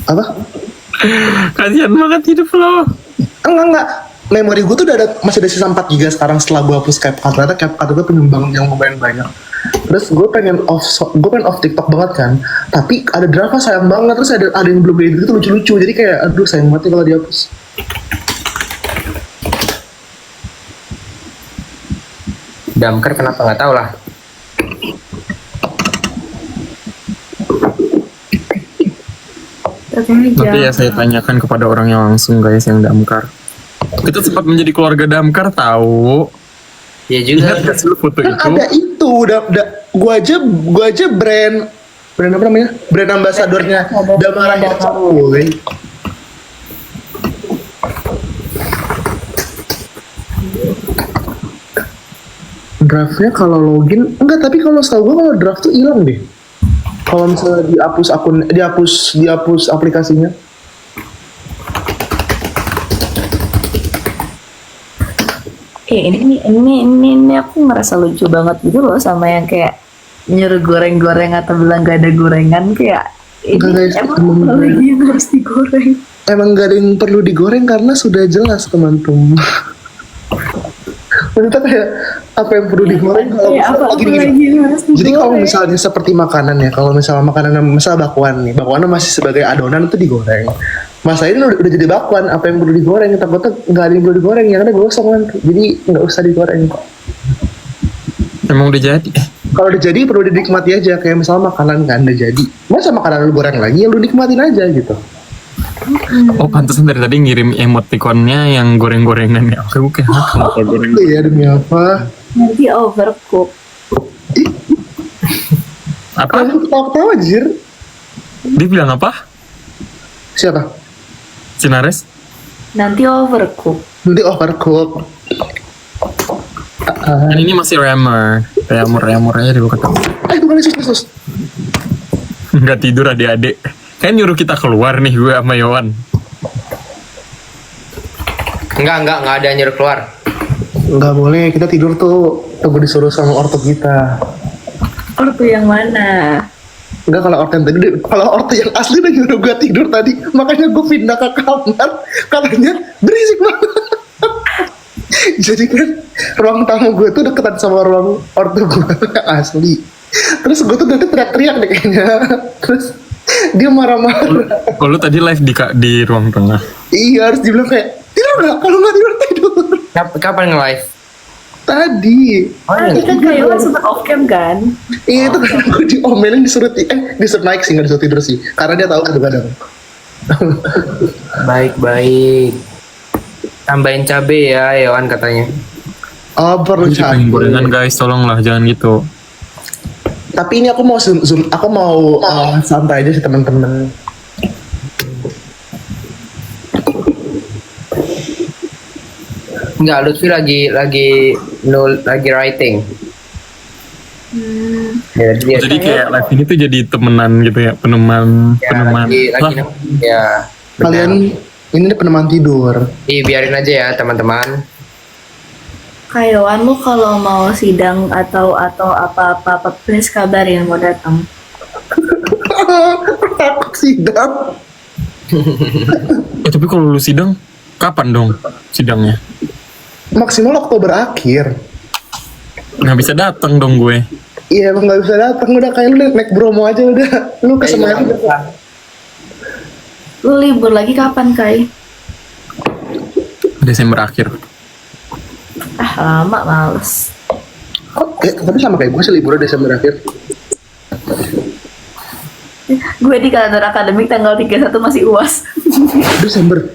Apa? Kasihan banget hidup lo. Enggak. Memori gue tuh udah ada, masih ada sisa 4 giga sekarang setelah gue hapus CapCut. Ternyata CapCut itu penyumbang yang lumayan banyak. Terus gue pengen off TikTok banget kan. Tapi ada drama sayang banget. Terus ada yang belum diedit itu lucu-lucu. Jadi kayak aduh sayang banget nih kalau dihapus. Damkar kenapa nggak tahu lah. Nanti ya saya tanyakan kepada orang yang langsung guys yang damkar. Kita sempat menjadi keluarga damkar tahu. Ya juga. Ingat gak sih lu foto Kan itu? ada itu gue aja brand apa namanya? Brand ambasadornya Damara Headshot, woy. Draftnya kalau login enggak, tapi kalau setahu gue kalau draft tuh hilang deh. Kalau misalnya dihapus aplikasinya. ini aku ngerasa lucu banget gitu loh sama yang kayak nyuruh goreng-goreng atau bilang gak ada gorengan kayak Enggak, ini guys, emang emang apa lagi yang harus digoreng. Emang gak ada yang perlu digoreng karena sudah jelas teman-teman. Maksudnya kayak apa yang perlu digoreng kalau Kayak misalnya apa gini-gini. lagi yang harus digoreng. Jadi kalau misalnya seperti makanan ya, kalau misalnya makanan misal bakwan nih, bakwannya masih sebagai adonan itu digoreng. Masa ini udah jadi bakwan, apa yang perlu digoreng? Takutnya nggak ada yang perlu digoreng, yang ada gosong nanti. Jadi nggak usah digoreng. Emang udah jadi. Kalau udah jadi perlu dinikmati aja, kayak misalnya makanan kan udah jadi. Masa makanan lu goreng lagi, ya lu nikmatin aja gitu. Oh pantesan dari tadi ngirim emoticonnya yang goreng-gorengan ya. Oke hak kayak goreng. Iya demi apa? Nanti overcook. Apa? Kamu ketawa-ketawa jir. Dia bilang apa? Siapa? Sinares? Nanti overcook. Nanti overcook. Kan ini masih rammer aja dulu kata. Bukan Yesus. Nggak tidur adik-adik. Kan nyuruh kita keluar nih gue sama Yowan. Enggak ada yang nyuruh keluar. Nggak boleh, kita tidur tuh tunggu disuruh sama orto kita. Ortu yang mana? Enggak, kalau orto yang tadi, kalau orto yang asli udah nyuruh gue tidur tadi, makanya gue pindah ke kamar, katanya berisik banget. Jadi kan ruang tamu gue tuh deketan sama ruang orto gue yang asli. Terus gue tuh nanti teriak-teriak deh kayaknya. Terus dia marah-marah. Kalau tadi live di ruang tengah. Iya, harus dibilang kayak tidur nggak? Kalau nggak tidur tidur. Kapan nge-live? Tadi. Tadi kan kayak kan sempat off cam kan? Iya, itu kan aku diomelin disuruh disuruh naik sih, nggak disuruh tidur sih. Karena dia tahu kadang-kadang. Baik. Tambahin cabe ya, Yohan katanya. Oh, perlu Pengen gorengan cabai. guys, tolonglah jangan gitu. Tapi ini aku mau zoom, aku mau santai aja sih teman-teman. Enggak, Lutfi lagi writing. Ya, dia Jadi kayak live ini tuh jadi temenan gitu ya, peneman. lagi Lah, ya. Kalian ini peneman tidur. Biarin aja ya teman-teman. Kayawan lu kalau mau sidang atau apa-apa please kabarin mau datang. Takut sidang. tapi kalau lu sidang, kapan dong sidangnya? Maksimal Oktober akhir. Nggak bisa datang dong gue. Iya, emang nggak bisa datang, udah kayak lu naik Bromo aja udah. Lu ke Semarang. Lu libur lagi kapan Kai? Desember akhir. Ah lama males. Tapi sama kayak gue sih liburnya Desember akhir. Gue di kalender akademik tanggal 31 masih UAS. Desember.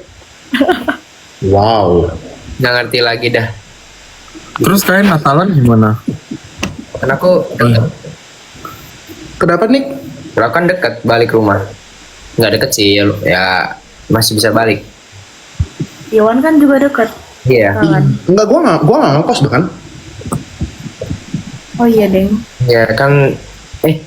Wow. Nggak ngerti lagi dah. Terus kalian Natalan gimana? Karena aku Kenapa nih? Kalau kan deket balik rumah. Nggak deket sih ya masih bisa balik. Iwan kan juga dekat. Iya. Kan? Enggak, gua nggak ngekos deh kan. Oh iya deng. Ya kan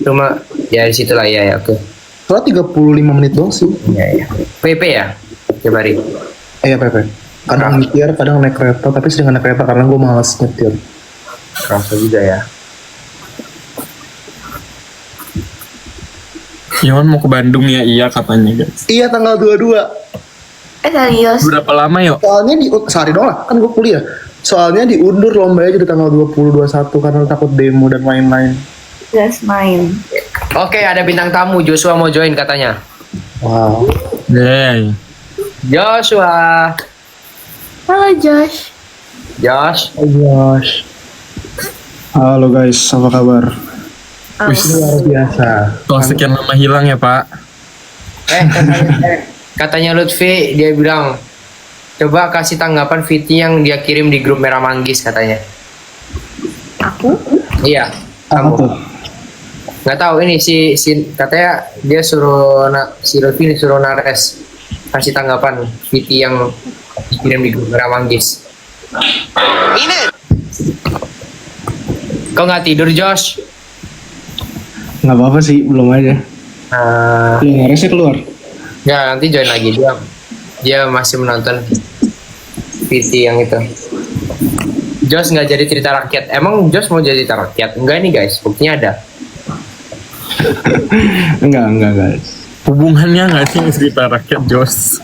rumah ya di situ lah ya oke. Soalnya 35 menit doang sih. Iya. PP ya? Tiap hari. Iya, Pepe. Kadang nyetir, kadang naik kereta, tapi sering naik kereta karena gue malas nyetir. Kerasa juga ya. Yohan mau ke Bandung ya, iya katanya guys. Iya, tanggal 22. Serius? Berapa lama yuk? Soalnya sehari doang lah, kan gue kuliah. Soalnya diundur lombanya jadi tanggal 20-21 karena takut demo dan lain-lain. Gas main. Oke, ada bintang tamu Joshua mau join katanya. Wow. Yeay. Joshua. Halo Josh. Josh. Oh gosh. Halo guys, apa kabar? Wis, Luar biasa. setelah sekian lama hilang ya Pak. Katanya Lutfi dia bilang coba kasih tanggapan Viti yang dia kirim di grup Merah Manggis katanya. Aku? Iya, Apa kamu. tuh? Nggak tahu ini si katanya dia suruh si Lutfi suruh Nares kasih tanggapan Viti yang dikirim di grup Merah Manggis. Kau nggak tidur Josh? Nggak apa-apa sih, belum aja. Nah, Naresnya keluar. ya nanti join lagi dia masih menonton Viti yang itu. Jos nggak jadi cerita rakyat. Emang Jos mau jadi cerita rakyat? Enggak nih guys, buktinya ada. Enggak guys. Hubungannya nggak sih cerita rakyat Jos?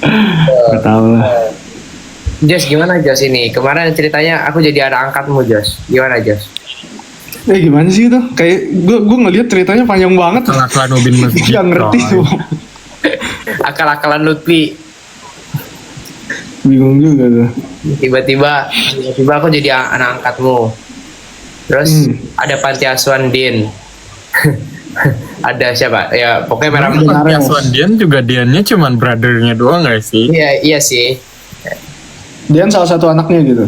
Gak tau lah. Jos gimana Jos ini? Kemarin ceritanya aku jadi anak angkatmu Jos. Gimana Jos? Gimana sih itu? Kayak gue ngeliat ceritanya panjang banget. Akal-akalan Ubin Masjid. Gak ngerti coy. tuh. Akal-akalan Lutfi. Bingung juga tuh. Tiba-tiba aku jadi anak angkatmu. Terus ada panti asuhan Din. Ada siapa? Ya pokoknya merah. Panti asuhan Dian juga Diannya cuman brothernya doang gak sih? Iya sih. Dia salah satu anaknya gitu.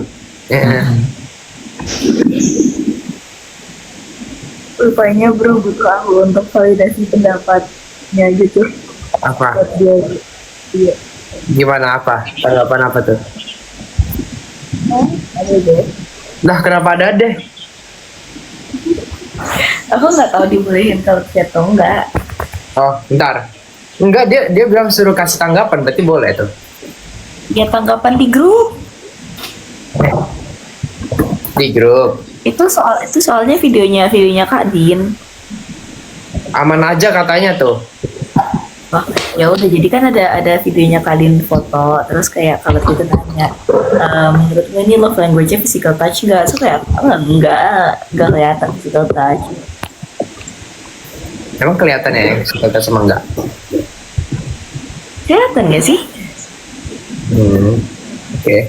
Rupanya bro butuh aku untuk validasi pendapatnya gitu. Apa? Buat dia. Iya. Gimana apa? Tanggapan apa tuh? Ada deh. Lah kenapa ada deh? Aku nggak tahu dibolehin kalau atau enggak. Oh, bentar. Enggak, dia bilang suruh kasih tanggapan, berarti boleh tuh. Ya tanggapan di grup. Di grup. Itu soalnya videonya Kak Din. Aman aja katanya tuh. Wah, ya udah jadi kan ada videonya Kak Din foto terus kayak kalau gitu nanya menurut gue ini love language-nya physical touch nggak? So kayak enggak kelihatan physical touch. Emang kelihatan ya yang suka sama enggak? Kelihatan nggak sih? Oke.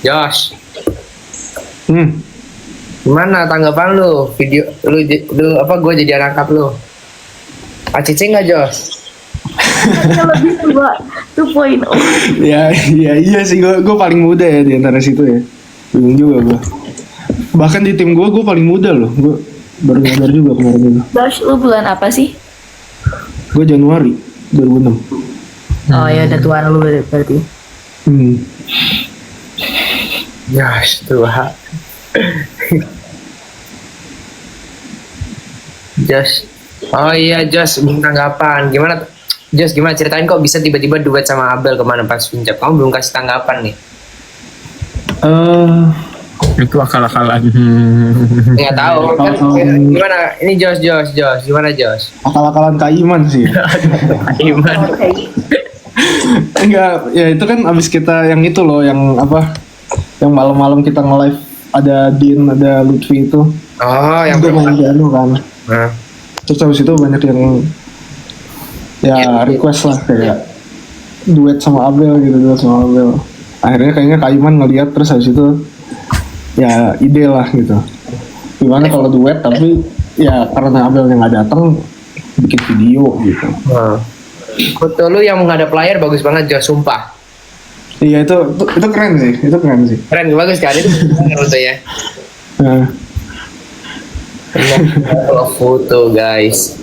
Josh, Hmm. gimana tanggapan lu? Video lu apa gue jadi anak angkat lu? ACC nggak Josh? Kan lebih tua 2.0. Iya sih gue paling muda ya di antara situ ya. Bingung juga gue. Bahkan di tim gue paling muda loh. Gue baru nyadar juga kemarin itu. Josh, lu bulan apa sih? Gue Januari 2006. Oh ya udah tuan lu berarti. Josh tua. Josh. Oh iya Josh, tanggapan. Gimana Josh, gimana ceritain kok bisa tiba-tiba duet sama Abel kemana pas pinjam? Kamu belum kasih tanggapan nih. Itu akal-akalan. Nggak tahu kan gimana ini Josh gimana Josh? Akal-akalan Kak Iman sih. Iman. Enggak, ya itu kan abis kita yang itu loh, yang apa? Yang malam-malam kita nge-live ada Din, ada Lutfi itu. Oh, yang gue main piano kan. Nah. Terus habis itu banyak yang ya request lah kayak duet sama Abel. Akhirnya kayaknya Kak Iman ngeliat terus habis itu ya ide lah gitu. Gimana kalau duet tapi ya karena Abel yang nggak datang bikin video gitu. Foto lu yang menghadap layar bagus banget Josh, sumpah. Iya itu keren sih, Keren, bagus kan itu fotonya. Nah, Foto guys.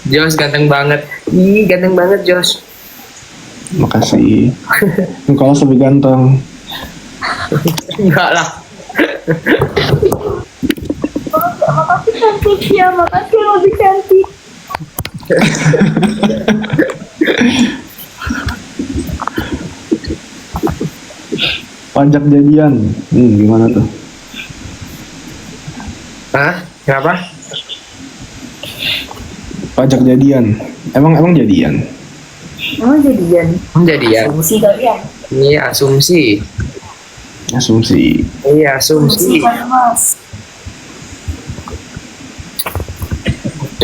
Josh ganteng banget. Ih, ganteng banget Josh. makasih. Nicholas lebih ganteng. Enggak lah. Makasih cantik ya, makasih yang lebih cantik. Pajak jadian. Gimana tuh? Hah? Kenapa? Pajak jadian. Emang jadian. Emang jadian? Jadi ya. Asumsi kali ya? Ini asumsi. Asumsi. Iya, asumsi. Kan mas.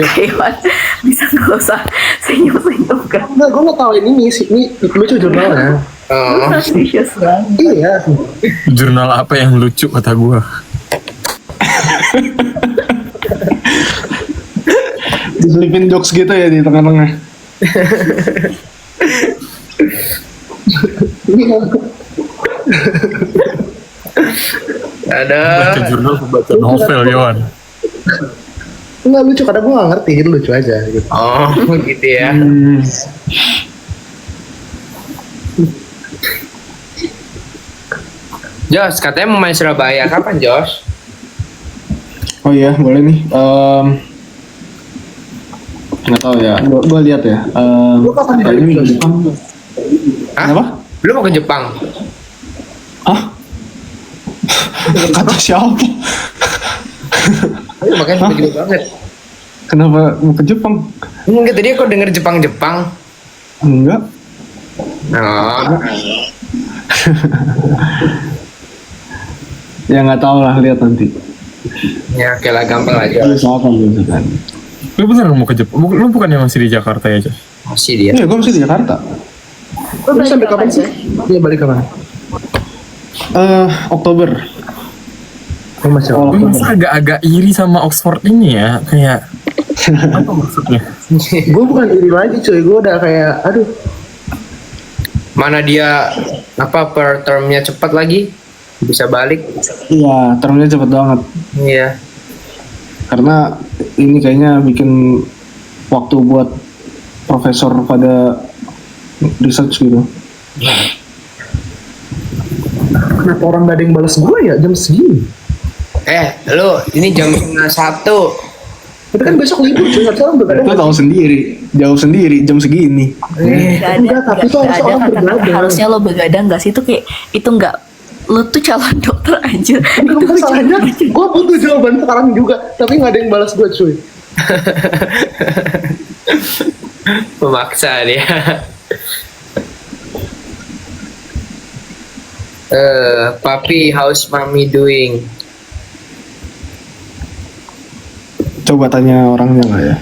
Hewan bisa nggak usah senyum-senyum kan? Enggak, gue nggak tahu ini lucu jurnalnya. Oh. Suspicious banget. Iya. Jurnal apa yang lucu kata gua? Diselipin jokes gitu ya di tengah-tengah. Ada. Baca jurnal, baca novel Yohan. Enggak lucu karena gue nggak ngerti, jadi lucu aja gitu. Oh, gitu ya. Josh, katanya mau main Surabaya. Kapan, Josh? Oh iya, boleh nih. Nggak tahu ya. Gua lihat ya. Lu kapan Kayaknya balik? minggu depan. Hah? Kenapa? Lu mau ke Jepang? Hah? Kata siapa? Ayo, makanya gue juga banget. Kenapa mau ke Jepang? Enggak, tadi aku denger Jepang. Enggak. Oh, Ya nggak tahu lah, lihat nanti. ya oke lah, gampang aja. Usahakan kan. Lu beneran mau ke Jepang? Lu bukannya masih di Jakarta ya, Josh? Masih dia. Iya, gue masih di Jakarta. Lu sampai kapan sih? Iya, balik kapan? Oktober. Oh, masih Oh, Lu masa agak-agak iri sama Oxford ini ya? Kayak apa maksudnya? Gue bukan iri lagi cuy, gue udah kayak aduh. Mana dia per termnya cepat lagi? Bisa balik. Iya, termnya cepet banget. Iya. Karena ini kayaknya bikin waktu buat profesor pada research gitu. Kenapa orang gak ada yang balas gue ya jam segini? Lu ini jam 1. Tapi kan besok libur cuy, harusnya orang begadang. Itu tahu sendiri, jauh sendiri jam segini. Enggak, tapi itu harusnya orang kan, begadang. harusnya lo begadang gak sih? Itu kayak itu nggak, lo tuh calon dokter aja. Itu masalahnya, gue butuh jawaban sekarang juga, tapi gak ada yang balas gue cuy. Memaksa dia. Papi, how's mommy doing? Coba tanya orangnya nggak ya?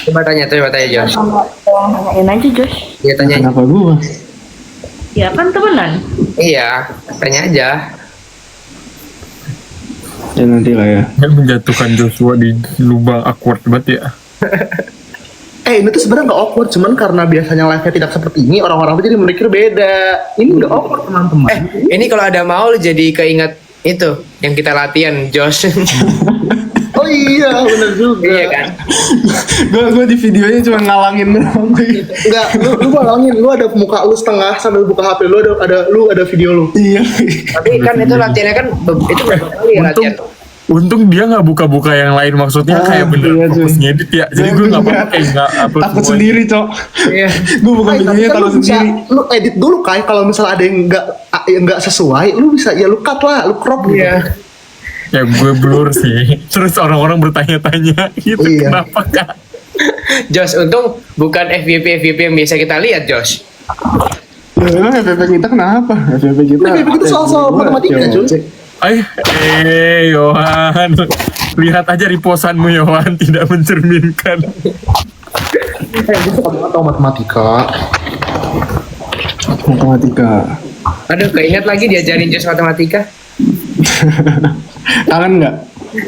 Coba tanya Josh. Tanyain aja Josh. Dia tanya. Kenapa gua? Ya kan temenan. Iya, tanya aja. Ya nanti lah ya. Kan menjatuhkan Joshua di lubang awkward banget ya. Ini tuh sebenarnya nggak awkward, cuman karena biasanya live-nya tidak seperti ini, orang-orang tuh jadi memikir beda. Ini nggak awkward teman-teman. Ini kalau ada mau lu jadi keinget itu yang kita latihan, Josh. Oh iya, benar juga. Iya kan? Gua di videonya cuma ngalangin doang. Enggak, lu balangin, lu ada muka lu setengah sambil buka HP lu ada video lu. Iya. Tapi kan itu latihannya kan itu berapa kali ya latihan? Untung dia nggak buka-buka yang lain, maksudnya kayak bener iya, fokus cuy. ngedit ya. Jadi gue nggak apa-apa kayak nggak upload Takut semuanya. sendiri, Cok. Iya. Gue buka Tapi videonya kan takut lu bisa, sendiri. lu edit dulu Kai, kalau misalnya ada yang nggak sesuai, lu bisa ya lu cut lah, lu crop gitu. Iya. Ya gue blur sih. Terus orang-orang bertanya-tanya gitu, Iya. kenapa kak? Josh, untung bukan FVP yang biasa kita lihat, Josh. Ya, emang FVP kita kenapa? FVP kita. FVP kita soal matematika, cuy. Yohan, lihat aja riposanmu Yohan, tidak mencerminkan. Gue suka banget tau matematika. Matematika. Aduh, keinget lagi diajarin Josh matematika. Kangen nggak?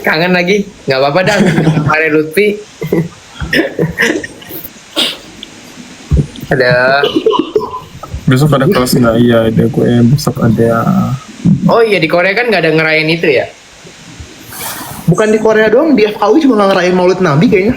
Kangen lagi? Nggak apa-apa dah. Mari Lutfi. Ada. Besok ada kelas nggak? Iya, ada gue. Besok ada. Oh iya, di Korea kan nggak ada ngerayain itu ya? Bukan di Korea doang, di FKUI juga nggak ngerayain Maulid Nabi kayaknya.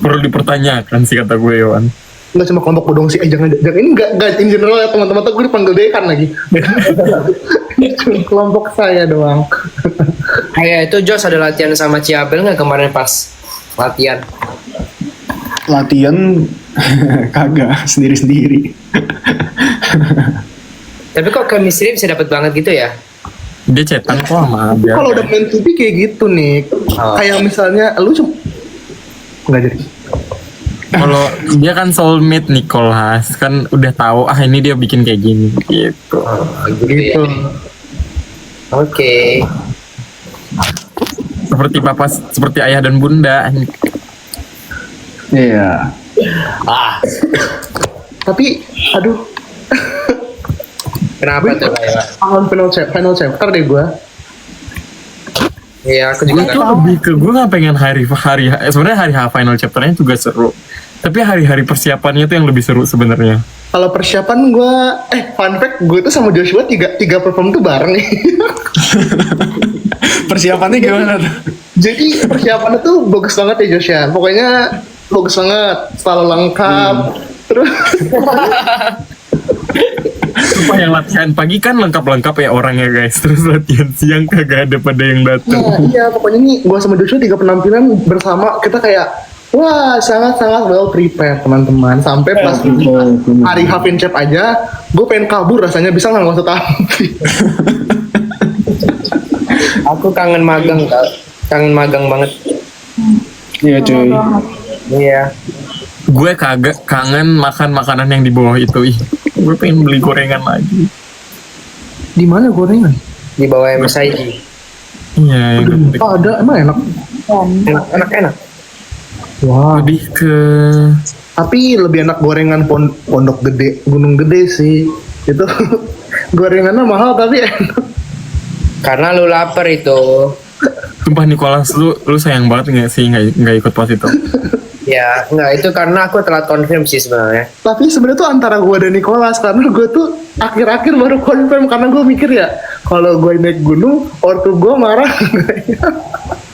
Perlu dipertanyakan sih kata gue Yohan. Nggak cuma kelompok bodong sih, jangan ini nggak in general ya teman-teman, tuh gue dipanggil dekan lagi. Cuma kelompok saya doang. Kayak itu Josh ada latihan sama Ciabel nggak kemarin pas latihan? Latihan kagak sendiri-sendiri. Tapi kok chemistry bisa dapet banget gitu ya? Dia cetan kok sama dia. Kalau udah main TV kayak gitu nih, Oh. kayak misalnya lu cuma nggak jadi. Kalau dia kan soulmate Nicholas, kan udah tahu ini dia bikin kayak gini gitu. Gitu ya. Oke. Seperti papa, seperti ayah dan bunda. Iya. Tapi aduh, Kenapa tuh kayak? final chapter deh gue. Iya, aku Gue juga tuh lebih ke gue nggak pengen hari sebenarnya hari final chapternya juga seru, tapi hari-hari persiapannya tuh yang lebih seru sebenarnya. Kalau persiapan gue, fun fact, gue tuh sama Joshua tiga perform tuh bareng nih. Persiapannya gimana tuh? Jadi persiapannya tuh bagus banget ya Joshua. Pokoknya bagus banget, selalu lengkap. Terus Sumpah yang latihan pagi kan lengkap-lengkap ya orangnya guys. Terus latihan siang kagak ada pada yang datang. Nah, iya pokoknya nih gue sama Joshua 3 penampilan bersama kita kayak wah sangat-sangat well prepared teman-teman. Sampai pas hari Hafin Cep aja gue pengen kabur rasanya bisa nggak usah tampil. Aku kangen magang kak. Kangen magang banget. Iya cuy. Iya. Gue kagak kangen makan makanan yang di bawah itu. Ih, gue pengen beli gorengan lagi. Di mana gorengan? Di bawah MSIG. Iya, yang Oh ada emang enak. Enak. Wah. lebih ke Tapi lebih enak gorengan Pondok Gede, Gunung Gede sih. Itu gorengannya mahal tapi enak. Karena lu lapar itu. sumpah Nicholas, lu sayang banget nggak sih nggak ikut pas itu? Ya, enggak itu karena aku telat confirm sih sebenarnya. Tapi sebenarnya tuh antara gue dan Nicholas karena gue tuh akhir-akhir baru confirm karena gue mikir ya kalau gue naik gunung ortu gue marah.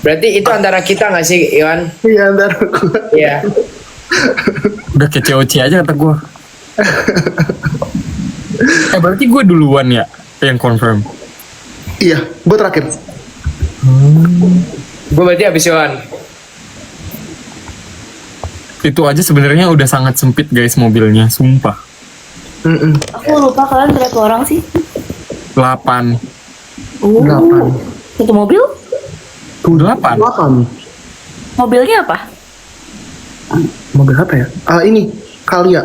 Berarti itu antara kita nggak sih, Iwan? Iya antara gue. Iya. Udah kayak COC aja kata gue. Berarti gue duluan ya yang confirm. Iya, gue terakhir. Gue berarti habis Iwan. Itu aja sebenarnya udah sangat sempit guys mobilnya, sumpah. Aku lupa kalian berapa orang sih? 8. 8. Satu mobil? 8. 8. Mobilnya apa? Mobil apa ya? Ini Kalia.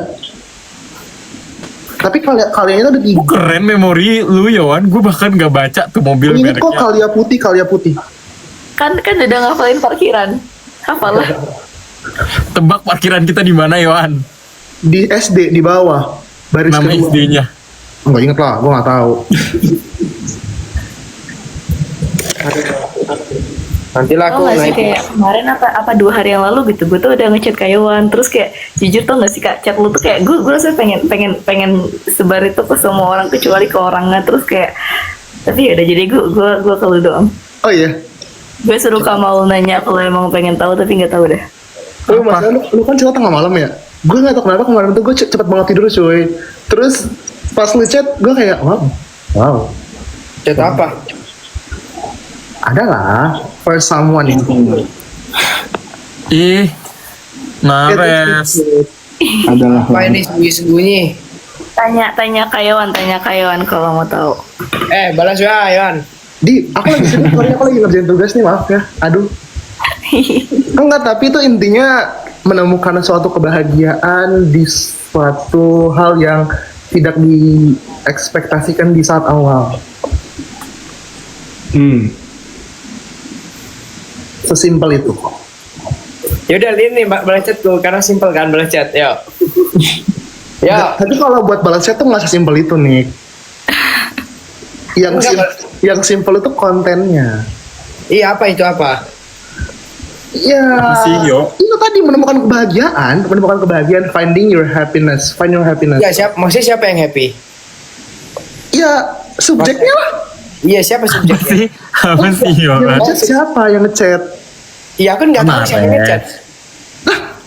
Tapi Kalianya itu ada 3. Keren memori lu Yowan, gue bahkan gak baca tuh mobil Ini kok mereknya. Kalia putih. Kan udah ngafalin parkiran. Hafalah. Tebak parkiran kita di mana Yowan? Di SD di bawah. Baris Nama kedua. SD-nya. Nggak inget lah, gue nggak tahu. Nanti lah Tau aku gak sih naik. kayak kemarin apa 2 hari yang lalu gitu gue tuh udah ngechat Kayuan terus kayak jujur tau gak sih kak chat lu tuh kayak gue rasanya pengen sebar itu ke semua orang kecuali ke orangnya terus kayak tapi ya udah jadi gue ke lu doang. Oh iya. Gue suruh Kamal nanya kalau emang pengen tahu tapi nggak tahu dah. Oh masalah lu kan cerita tengah malam ya. Gue nggak tahu kenapa kemarin tuh gue cepet banget tidur cuy. Terus pas lu chat gue kayak wow. Chat apa? Ada lah first someone itu. Ih, Nares. Adalah. Apa ini sembunyi-sembunyi? Tanya Kayuan kalau mau tahu. Balas ya, Iwan. Aku lagi sibuk, sorry, aku lagi ngerjain tugas nih, maaf ya. Aduh. Enggak, tapi itu intinya menemukan suatu kebahagiaan di suatu hal yang tidak diekspektasikan di saat awal. Sesimpel itu. Ya udah ini balas chat gue karena simpel kan balas chat. Yo. Ya. Tapi kalau buat balas chat tuh nggak sesimpel itu nih. Yang simpel itu kontennya. Iya apa itu apa? Ya, Apa sih, Yo? itu tadi menemukan kebahagiaan, finding your happiness, find your happiness. Ya maksudnya siapa yang happy? Ya, subjeknya lah. Iya siapa Apa subjeknya? sih? Apa sih Yang Yowan? ngechat siapa yang ngechat? Iya kan nggak tahu siapa yang ngechat.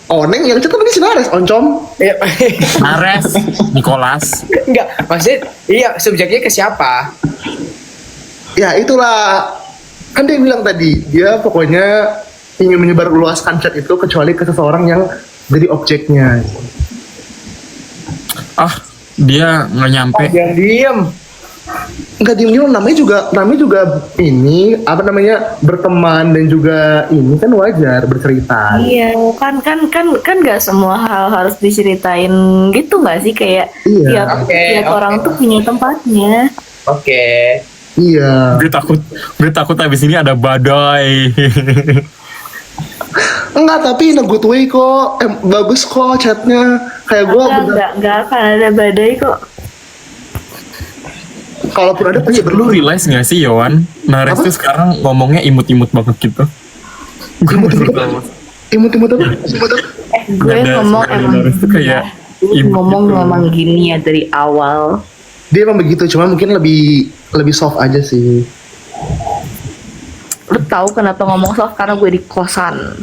Oneng yang ngechat kan ini si Nares, oncom. Iya. Nares, Nicholas. Enggak, maksudnya iya subjeknya ke siapa? Ya itulah, kan dia bilang tadi, dia pokoknya ingin menyebarluaskan chat itu kecuali ke seseorang yang jadi objeknya. Ah, dia nggak nyampe. Jangan diem. Enggak diem namanya juga ini apa namanya berteman dan juga ini kan wajar bercerita. Iya, kan nggak semua hal harus diceritain gitu nggak sih kayak Iya. tiap orang tuh punya tempatnya. Oke. Iya. Gue takut abis ini ada badai. Enggak, tapi in a good way kok. Bagus kok chatnya. Kayak gue Nggak akan ada badai kok. kalaupun ada pasti Lu realize gak sih Yowan? Nares tuh sekarang ngomongnya imut-imut banget gitu. Gue baru tahu. imut apa? Imut apa? Gue Nggak ada ngomong suara emang Nares tuh kayak imut ngomong gitu. memang gini ya dari awal. Dia emang begitu, cuma mungkin lebih soft aja sih. Lu tahu kenapa ngomong soft? Karena gue di kosan.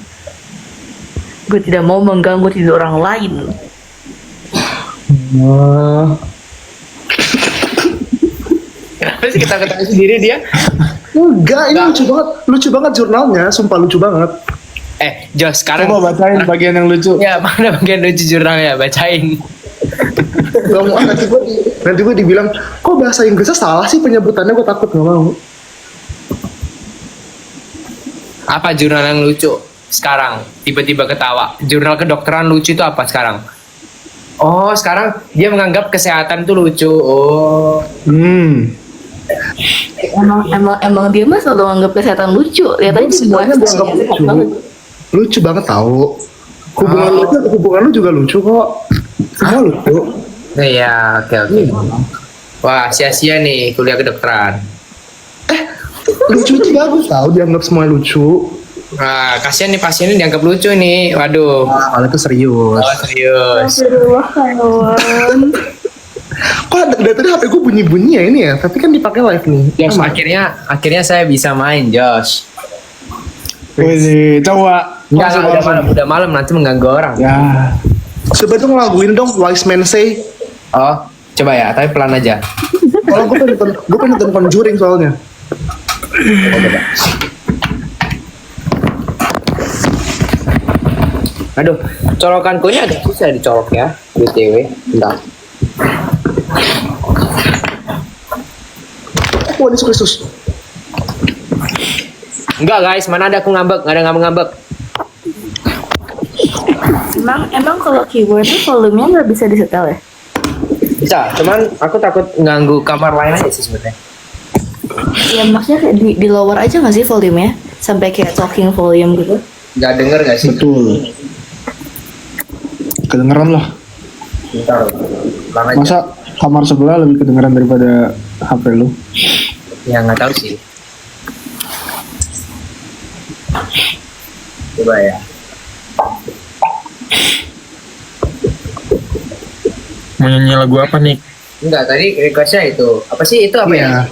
Gue tidak mau mengganggu tidur orang lain. Kenapa sih kita ketawa sendiri dia? Enggak, ini lucu banget jurnalnya, sumpah lucu banget. Jos, sekarang Coba bacain bagian yang lucu. ya mana bagian lucu jurnalnya, bacain. Gak mau, nanti gue dibilang, kok bahasa Inggrisnya salah sih penyebutannya, gue takut gak mau. Apa jurnal yang lucu sekarang? Tiba-tiba ketawa. Jurnal kedokteran lucu itu apa sekarang? Oh, sekarang dia menganggap kesehatan itu lucu. Oh. Emang dia mah selalu anggap kesehatan lucu. Lihat aja Semuanya dianggap lucu. Lucu banget tau. Hubungan lu juga lucu kok. Semua lucu. Iya, oke. Wah, sia-sia nih kuliah kedokteran. Lucu itu bagus tau, dianggap semua lucu. Nah, kasihan nih pasiennya dianggap lucu nih. Waduh. Kalau itu serius. Oh, serius. Kok dari tadi HP gue bunyi-bunyi ya ini ya? Tapi kan dipakai live nih. Jos, akhirnya saya bisa main, Jos. Wih, coba. Enggak, udah malam nanti mengganggu orang. Ya. Coba dong laguin dong Wise Man Say. Oh, coba ya, tapi pelan aja. Kalau gue pengen nonton Conjuring soalnya. Aduh, colokanku ini agak susah dicolok ya, BTW. Bentar. Oh, ini Kristus. Enggak guys, mana ada aku ngambek, nggak ada ngambek-ngambek. Emang kalau keyboard itu volumenya nggak bisa disetel ya? Bisa, cuman aku takut ganggu kamar lain aja sih sebenarnya. Ya maksudnya kayak di lower aja nggak sih volumenya? Sampai kayak talking volume gitu? Nggak denger nggak sih? Betul. Kedengeran lah. Bentar, pelan aja. Masa kamar sebelah lebih kedengeran daripada HP lu? Ya nggak tahu sih. Coba ya. Mau nyanyi lagu apa nih? Enggak, tadi requestnya itu. Apa sih itu apa ya?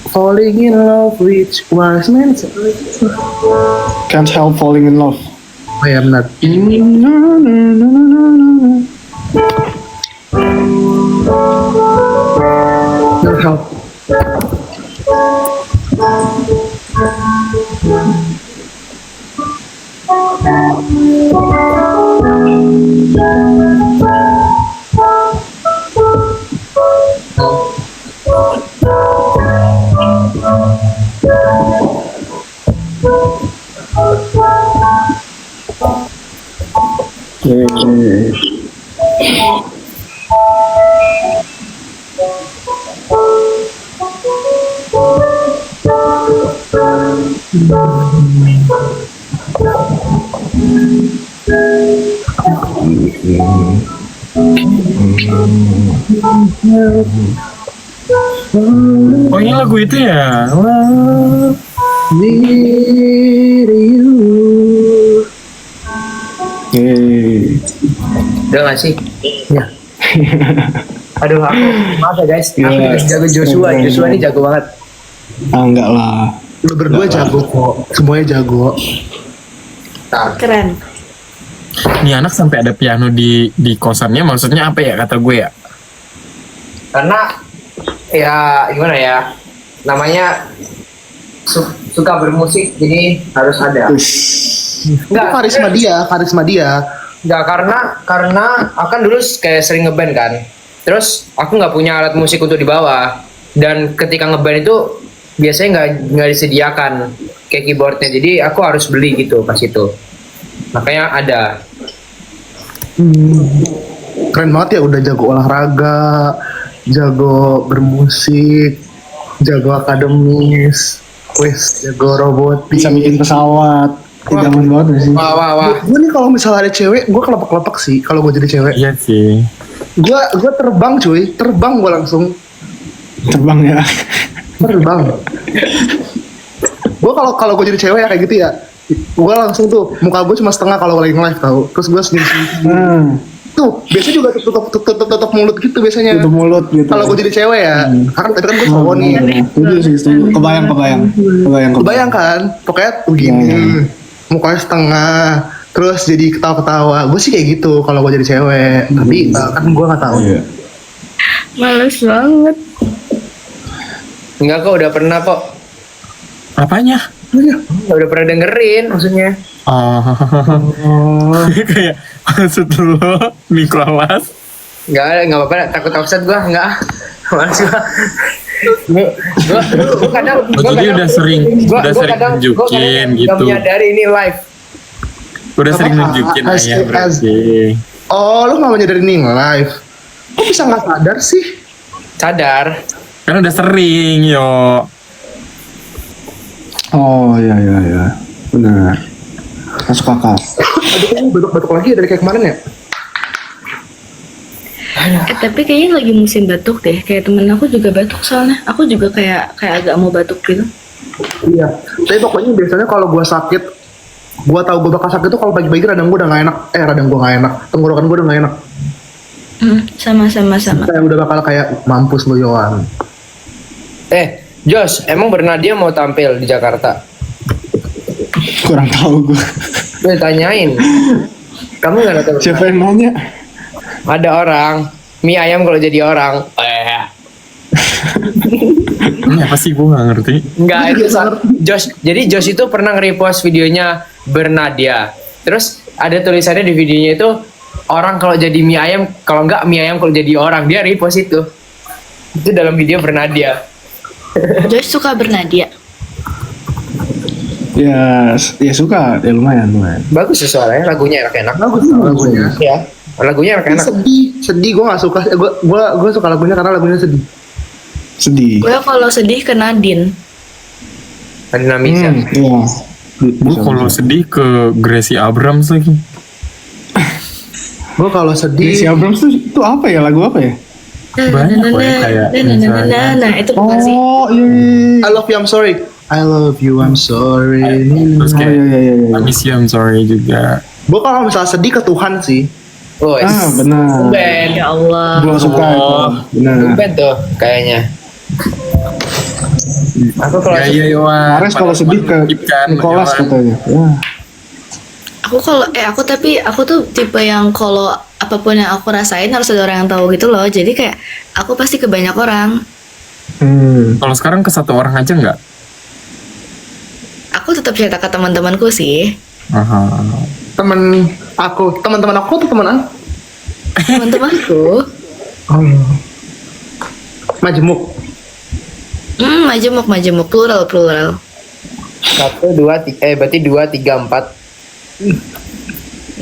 Falling in love with Wise Man Say. Can't help falling in love. Oh ya benar. Can't help. Oh ini lagu itu ya? Wah. Udah nggak sih? Ya. Aduh, aku maaf ya guys. Aku jago Joshua. Joshua ini jago banget. Ah, enggak lah. Lu berdua jago kok. Semuanya jago. Keren. Ini anak sampai ada piano di kosannya, maksudnya apa ya kata gue ya? Karena ya gimana ya? Namanya suka bermusik, jadi harus ada. Enggak, karisma dia. Enggak, karena akan dulu kayak sering ngeband kan. Terus aku nggak punya alat musik untuk dibawa, dan ketika ngeband itu biasanya nggak disediakan kayak keyboardnya, jadi aku harus beli gitu pas itu. Makanya ada. Keren banget ya, udah jago olahraga, jago bermusik, jago akademis, jago robot, Bisa bikin pesawat. Idaman banget gak sih? Wah. Gue nih kalau misalnya ada cewek, gue kelepek-kelepek sih kalau gue jadi cewek. Iya sih. Gue terbang cuy, terbang gue langsung. Terbang ya. Terbang. Gue kalau gue jadi cewek ya kayak gitu ya, gue langsung tuh muka gue cuma setengah kalau lagi nge-live tau, terus gue senyum. Tuh biasanya juga tutup mulut gitu biasanya. Tutup mulut gitu. Kalau gue jadi cewek ya, karena tapi kan gue cowok nih. Setuju sih, setuju. Kebayang kan, pokoknya begini, mukanya setengah, terus jadi ketawa-ketawa. Gue sih kayak gitu kalau gue jadi cewek, tapi kan gue nggak tahu. Iya. Males banget. Enggak kok, udah pernah kok. Apanya? Udah pernah dengerin maksudnya. Oh, kayak maksud lo Nicholas. Enggak apa-apa, takut offset gua, enggak. Males gua. Gua kadang Jadi udah sering kadang nunjukin nggak gitu. menyadari ini live. Udah sering Apa? nunjukin As- ayah berarti. Oh, lu nggak menyadari nih live? Kok bisa nggak sadar sih? Sadar. Kan udah sering yo. Oh iya iya iya. Benar. Masuk akal. Aduh, kamu batuk-batuk lagi dari kayak kemarin ya? Tapi kayaknya lagi musim batuk deh. Kayak temen aku juga batuk soalnya. Aku juga kayak agak mau batuk gitu. Iya. Tapi pokoknya biasanya kalau gua sakit, gua tahu gua bakal sakit tuh kalau pagi-pagi radang gua udah nggak enak. Radang gua nggak enak. Tenggorokan gua udah nggak enak. Sama. Kayak udah bakal kayak mampus lu Yohan. Josh, emang Bernadia mau tampil di Jakarta? Kurang tahu gue. Gue tanyain. Kamu nggak tahu? Siapa yang nanya? Ada orang mie ayam kalau jadi orang. Ini apa sih gue nggak ngerti. Enggak, itu Josh. Jadi Josh itu pernah nge-repost videonya Bernadia. Terus ada tulisannya di videonya itu orang kalau jadi mie ayam, kalau enggak mie ayam kalau jadi orang. Dia repost itu. Itu dalam video Bernadia. Josh suka Bernadia. Ya suka, ya lumayan. Bagus sih suaranya, lagunya enak-enak. Bagus tau lagunya. Ya, lagunya enak-enak. Sedih gua nggak suka. Gua suka lagunya karena lagunya sedih. Sedih. Gue kalau sedih ke Nadine. Ada Namisha. Iya. Gue kalau sedih ke Gracie Abrams lagi. Gua kalau sedih. Si Abrams itu apa ya, lagu apa ya? Banyak kok ya, kayak misalnya. Nah, itu bukan sih. Oh iya. I love you, I'm sorry. I love you, I'm sorry. Terus Oh kayak iya. I miss you, I'm sorry juga. Gua kalau misalnya sedih ke Tuhan sih. Oh, Benar. band. Ya Allah. Gua suka itu. Benar. Band tuh kayaknya. Aku kalau Ya iya Yohan. Ares kalau sedih ke Nicholas katanya. Ya. Aku tuh tipe yang kalau apapun yang aku rasain harus ada orang yang tahu gitu loh. Jadi kayak aku pasti ke banyak orang. Kalau sekarang ke satu orang aja nggak? Aku tetap cerita ke teman-temanku sih. Temen aku, teman-teman aku tuh teman aku. Teman-temanku. Majemuk. Majemuk, plural. 1, 2, 3, berarti 2, 3, 4.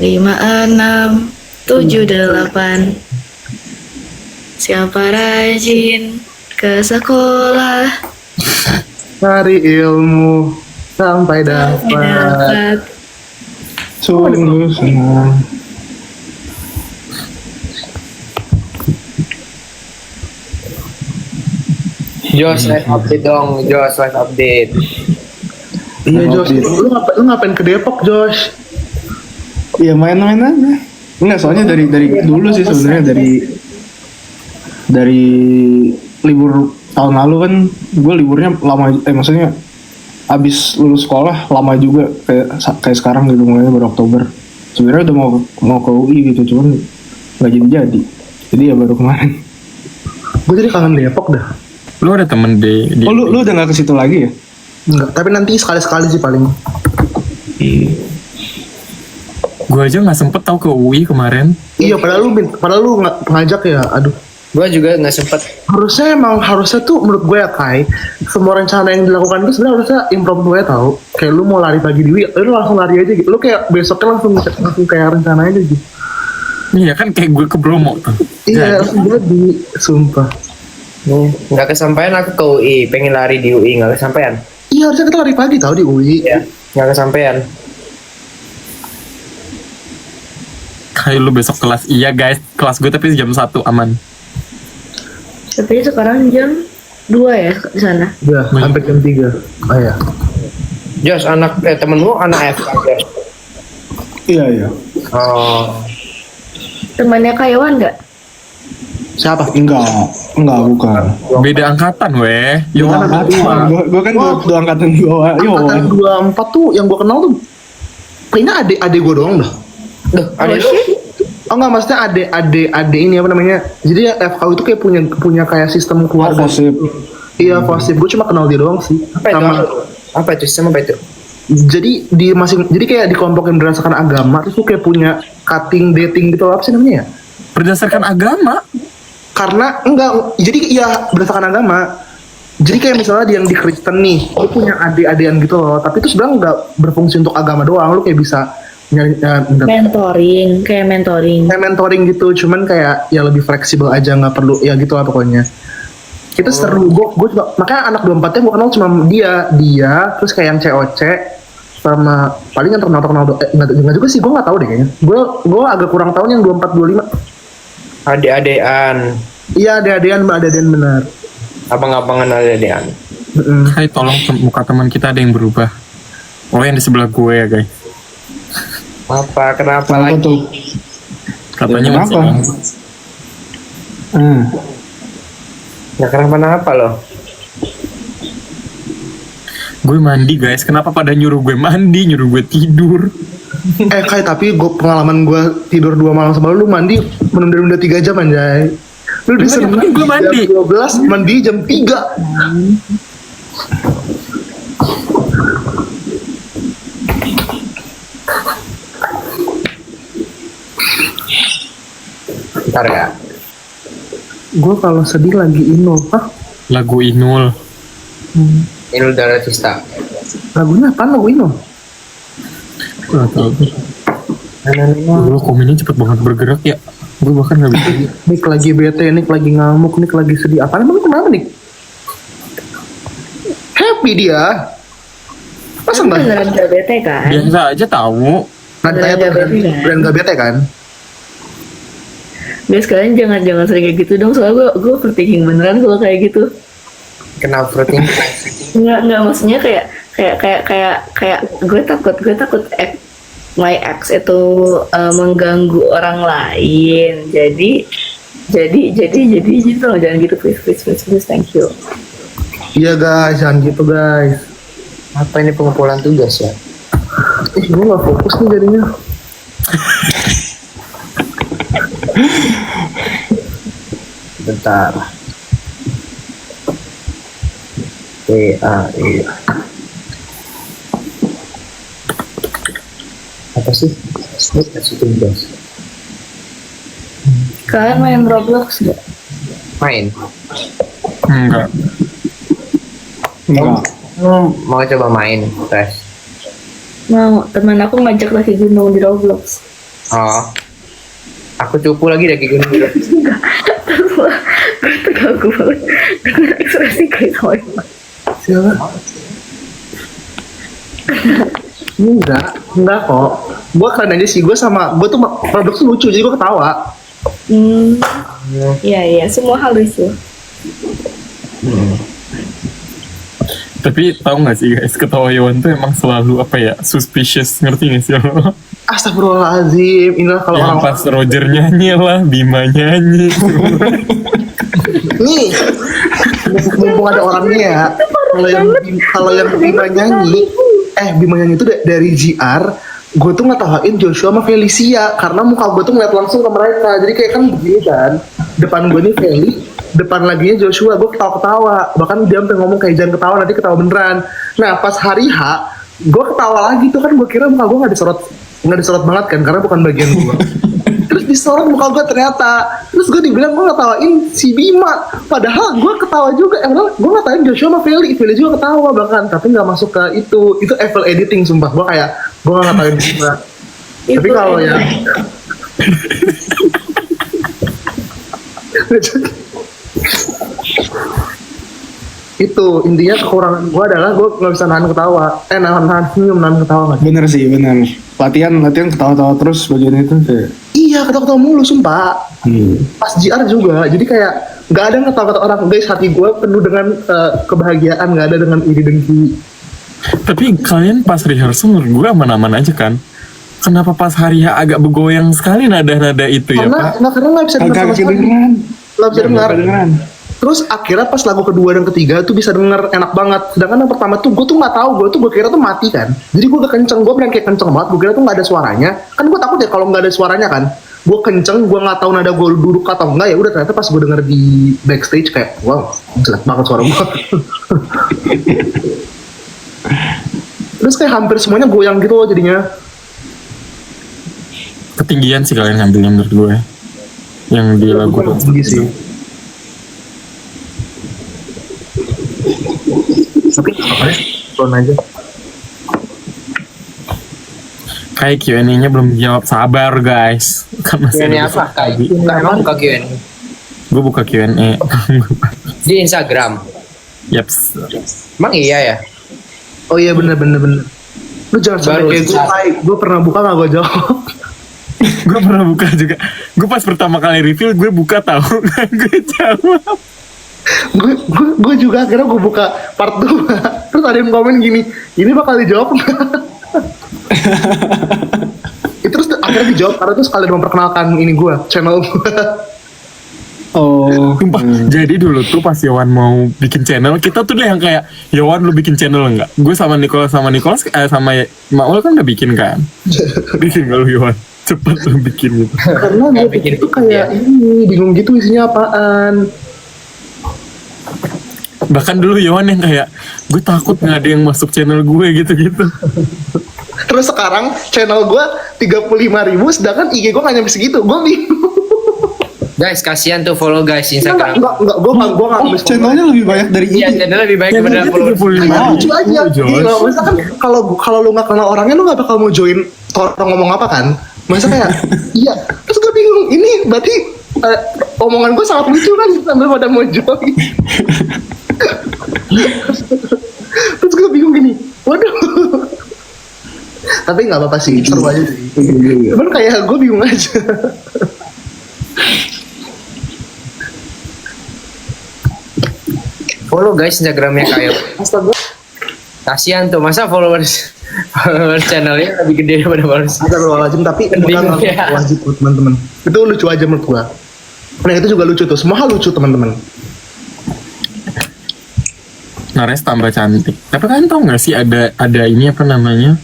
5, 6, 7, 8. Siapa rajin ke sekolah Cari ilmu sampai dapat. dapat. Sungguh senang. Josh, live update dong. Josh, live update. Iya Josh, lu ngapain ke Depok Josh? Iya main-main aja. Enggak, soalnya dari dulu sih sebenarnya dari libur tahun lalu kan gue liburnya lama, maksudnya abis lulus sekolah lama juga kayak sekarang gitu, mulainya baru Oktober. Sebenarnya udah mau ke UI gitu, cuman nggak jadi. Jadi ya baru kemarin. Gue jadi kangen Depok dah. Lu ada temen di Oh lu udah nggak ke situ lagi ya? Enggak, tapi nanti sekali-sekali sih paling. Gue aja nggak sempet tahu ke UI kemarin. Iya, padahal lu nggak ngajak ya. Aduh. Gue juga nggak sempet. Harusnya tuh menurut gue ya Kai, semua rencana yang dilakukan itu sebenarnya harusnya impromptu aja tau. Kayak lu mau lari pagi di UI, lu langsung lari aja gitu. Lu kayak besoknya langsung kayak rencana aja gitu. Iya kan kayak gue ke Bromo tuh. Iya, langsung jadi sumpah. Nggak kesampaian aku ke UI, pengen lari di UI nggak kesampaian. Iya, harusnya kita lari pagi tau di UI. Ya, nggak kesampaian. Kayak lu besok kelas. Iya guys, kelas gue tapi jam 1 aman. Tapi sekarang jam 2 ya di sana. Udah, sampai jam 3. Oh ya. Josh, temen lu anak FK Josh. Iya. Oh, Temannya Kayawan nggak? Siapa? Enggak bukan. Beda angkatan weh. Yo, Gue kan dua angkatan gua. Angkatan 24 tuh yang gue kenal tuh kayaknya adik gue doang dah. duh, ada lu. Oh enggak, maksudnya adik ini apa namanya? Jadi ya FKU itu kayak punya kayak sistem keluarga. Kosip. Iya Fosif, gue cuma kenal dia doang sih. Apa itu? Sama, Apa itu? Sistem apa itu? jadi kayak dikelompokin berdasarkan agama, terus lu kayak punya cutting dating gitu, apa sih namanya ya? Berdasarkan agama. Karena enggak, jadi iya berdasarkan agama. Jadi kayak misalnya yang di Kristen nih, lu punya adik-adian gitu loh, tapi itu sebenarnya nggak berfungsi untuk agama doang, lu kayak bisa nyari kayak mentoring. kayak mentoring gitu, cuman kayak ya lebih fleksibel aja, nggak perlu ya gitu lah pokoknya. Itu seru, gue juga makanya anak 24 nya gue kenal cuma dia terus kayak yang COC sama paling yang terkenal nggak juga sih, gue nggak tahu deh kayaknya. Gue agak kurang tahu yang 24 25. Adik-adian. Iya ada-adian benar. Abang-abangan adik-adian. Hai, tolong muka teman kita ada yang berubah. Oh, yang di sebelah gue ya guys. Kenapa Kenapa lagi? tuh? Katanya Ya, masih kenapa? Nggak kenapa-napa loh. gue mandi guys. Kenapa pada nyuruh gue mandi, nyuruh gue tidur? Kayak tapi pengalaman gue tidur 2 malam sebelum lu mandi menunda-nunda 3 jam anjay. Lu disuruh Makanya gue mandi. jam 12 mandi jam 3. Bentar ya. Gue kalau sedih lagi Hah? Lagu Inul. Inul Daratista. Lagunya apaan lagu Inul? Gak tau. Gue komennya cepet banget bergerak ya. Gue bahkan gak bisa. Nick lagi bete, Nick lagi ngamuk, Nick lagi sedih. Apaan emang kenapa Nick? Happy dia. Masa enggak? Beneran gak bete kan? Biasa aja tahu. Nanti Beneran tuh gak bete kan? brand gak bete kan? Guys, kalian jangan sering kayak gitu dong, soalnya gue overthinking beneran kalau kayak gitu. Kenapa protein? Nggak maksudnya kayak gue takut my ex itu mengganggu orang lain. Jadi gitu loh, jangan gitu, please, thank you. Iya guys, jangan gitu guys. Apa ini pengumpulan tugas ya? Gue gak fokus nih jadinya. Bentar. PAE. Apa sih? Kasih tugas. Kalian main Roblox nggak? Main. Enggak. Enggak. Mau coba main, Tes? Mau, teman aku ngajak lagi gunung di Roblox. Oh. Aku cupu lagi dari gunung. Gue terganggu banget dengan ekspresi kayak sama. Siapa? Enggak kok. Gue keren aja sih, gue tuh produk tuh lucu, jadi gue ketawa. Iya, semua hal lucu. Tapi tahu nggak sih guys, ketawa Yowan tuh emang selalu apa ya, suspicious, ngerti nggak sih lo? Astagfirullahaladzim, inilah kalau Yang orang pas Roger nyanyi lah, Bima nyanyi. nih, mumpung ada orangnya ya. Kalau yang Bima nyanyi, Bima nyanyi itu dari GR. Gue tuh ngetawain Joshua sama Felicia karena muka gue tuh ngeliat langsung ke mereka. Jadi kayak kan begini kan, depan gue nih Feli, depan laginya Joshua. Gue ketawa-ketawa, bahkan dia sampai ngomong kayak jangan ketawa, nanti ketawa beneran. Nah pas hari H, gue ketawa lagi tuh kan, gue kira muka gue nggak disorot banget kan, karena bukan bagian gue. Terus disorot muka gue ternyata. Terus gue dibilang gue ngetawain si Bima, padahal gue ketawa juga. Gue ngetawain Joshua sama Feli juga ketawa bahkan, tapi nggak masuk ke itu Apple editing sumpah. Gue nggak ngetawain Bima. Tapi kalau ya itu intinya kekurangan gue adalah gue nggak bisa nahan ketawa, nahan senyum, nahan ketawa nggak? Bener sih, bener. Latihan ketawa-tawa terus bagian itu kayak. Iya, ketawa-ketawa mulu sumpah. Pas GR juga, jadi kayak nggak ada ketawa-ketawa orang. Guys, hati gue penuh dengan kebahagiaan, nggak ada dengan iri dengki. Tapi kalian pas rehearsal menurut gue aman-aman aja kan? Kenapa pas hari H agak begoyang sekali nada-nada itu ya Pak? Karena nggak bisa dengar sama sekali. Nggak bisa dengar. Terus akhirnya pas lagu kedua dan ketiga tuh bisa denger enak banget. Sedangkan yang pertama tuh gue tuh nggak tahu, gue kira tuh mati kan. Jadi gue udah kenceng, gue bilang kayak kenceng banget. Gue kira tuh nggak ada suaranya. Kan gue takut ya kalau nggak ada suaranya kan. gue kenceng, gue nggak tahu nada gue duduk atau enggak, ya udah ternyata pas gue denger di backstage kayak wow jelek banget suara gue. Terus kayak hampir semuanya goyang gitu loh jadinya. Ketinggian sih kalian ngambilnya menurut gue. Yang di lagu Tinggi sih. Tapi apa ya? Turun aja. kayak Q&A-nya belum jawab, sabar guys. Kan masih Q&A ada apa? besok lagi. Emang buka Q&A? Gue buka Q&A. Di Instagram. Yaps. Emang iya ya? Oh iya bener. Lu jangan sampai Baru kayak gue, selesai. gue pernah buka gak gue jawab. Gue pernah buka juga. Gue pas pertama kali review gue buka tahu. Gue jawab. gue juga akhirnya gue buka part 2. Terus ada yang komen gini, ini bakal dijawab nggak? Terus akhirnya dijawab karena terus kalian memperkenalkan ini gue, channel gue. Oh. Sumpah, jadi dulu tuh pas Yowan mau bikin channel, kita tuh udah yang kayak, Yowan lu bikin channel enggak? Gue sama Nicholas sama Maul kan udah bikin kan? Bikin gak lu Yowan? Cepet lu bikin gitu. Karena gue pikir tuh kayak ini bingung gitu isinya apaan. Bahkan dulu Yowan yang kayak, gue takut gak ada yang masuk channel gue gitu-gitu. Terus sekarang channel gue 35.000, sedangkan IG gue gak nyampe segitu. Gue bingung. Guys, kasihan tuh follow guys Instagram. Enggak, gue gak Oh, channelnya lebih banyak dari Iya, ini. channel lebih baik daripada follow. lucu aja. Gila, masa kan kalau lu nggak kenal orangnya lu nggak bakal mau join orang ngomong apa kan? Masa kayak iya. Terus gue bingung. Ini berarti omongan gue sangat lucu kan sambil pada mau join. Terus gue bingung gini. Waduh. Tapi nggak apa-apa sih. Seru aja sih. Cuman kayak gue bingung aja. Follow guys Instagramnya Kayo. Astaga. Kasihan tuh, masa followers channelnya lebih gede daripada followers. Astagfirullahaladzim, tapi bukan Ya. wajib buat teman-teman. Itu lucu aja menurut gua. Nah itu juga lucu tuh, semua hal lucu teman-teman. Nares tambah cantik. Tapi kalian tau gak sih ada ini apa namanya?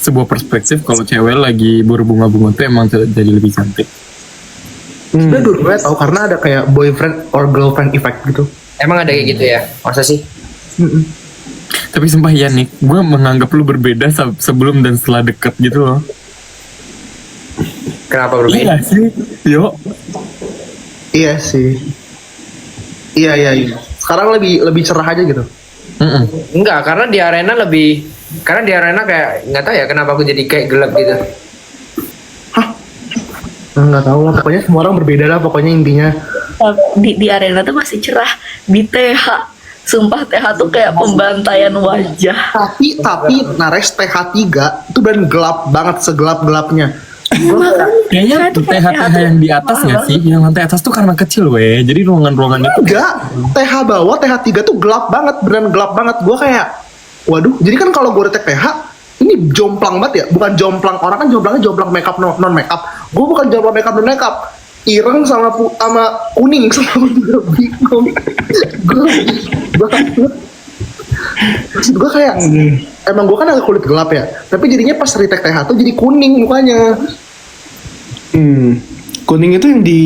Sebuah perspektif kalau cewek lagi berbunga-bunga tuh emang jadi lebih cantik. Sebenarnya dua-duanya tahu karena ada kayak boyfriend or girlfriend effect gitu. Emang ada kayak gitu ya? Masa sih? Tapi sumpah ya Nick, gue menganggap lu berbeda sebelum dan setelah deket gitu loh. Kenapa Iya berbeda? gak sih? Yo. Iya sih. Iya. Sekarang lebih cerah aja gitu. Enggak, karena di arena kayak nggak tahu ya kenapa aku jadi kayak gelap gitu. Nggak tahu lah, pokoknya semua orang berbeda lah pokoknya intinya. Di arena tuh masih cerah. Di TH, sumpah TH tuh kayak pembantaian wajah. Tapi Nares TH3 itu dan gelap banget, segelap-gelapnya. Kayaknya TH-TH yang di atas gak sih? Yang lantai atas tuh karena kecil weh. Jadi ruangan-ruangannya tuh Enggak, TH bawah, TH3 tuh gelap banget, beneran gelap banget. Gue kayak, waduh, jadi kan kalau gue retek TH, ini jomplang banget ya, bukan jomplang, orang kan jomplangnya jomplang makeup non makeup. Gue bukan jomplang makeup non makeup, ireng sama kuning, sama gue bingung. Gue kayak, emang gue kan agak kulit gelap ya, tapi jadinya pas retek TH tuh jadi kuning mukanya. Kuning itu yang di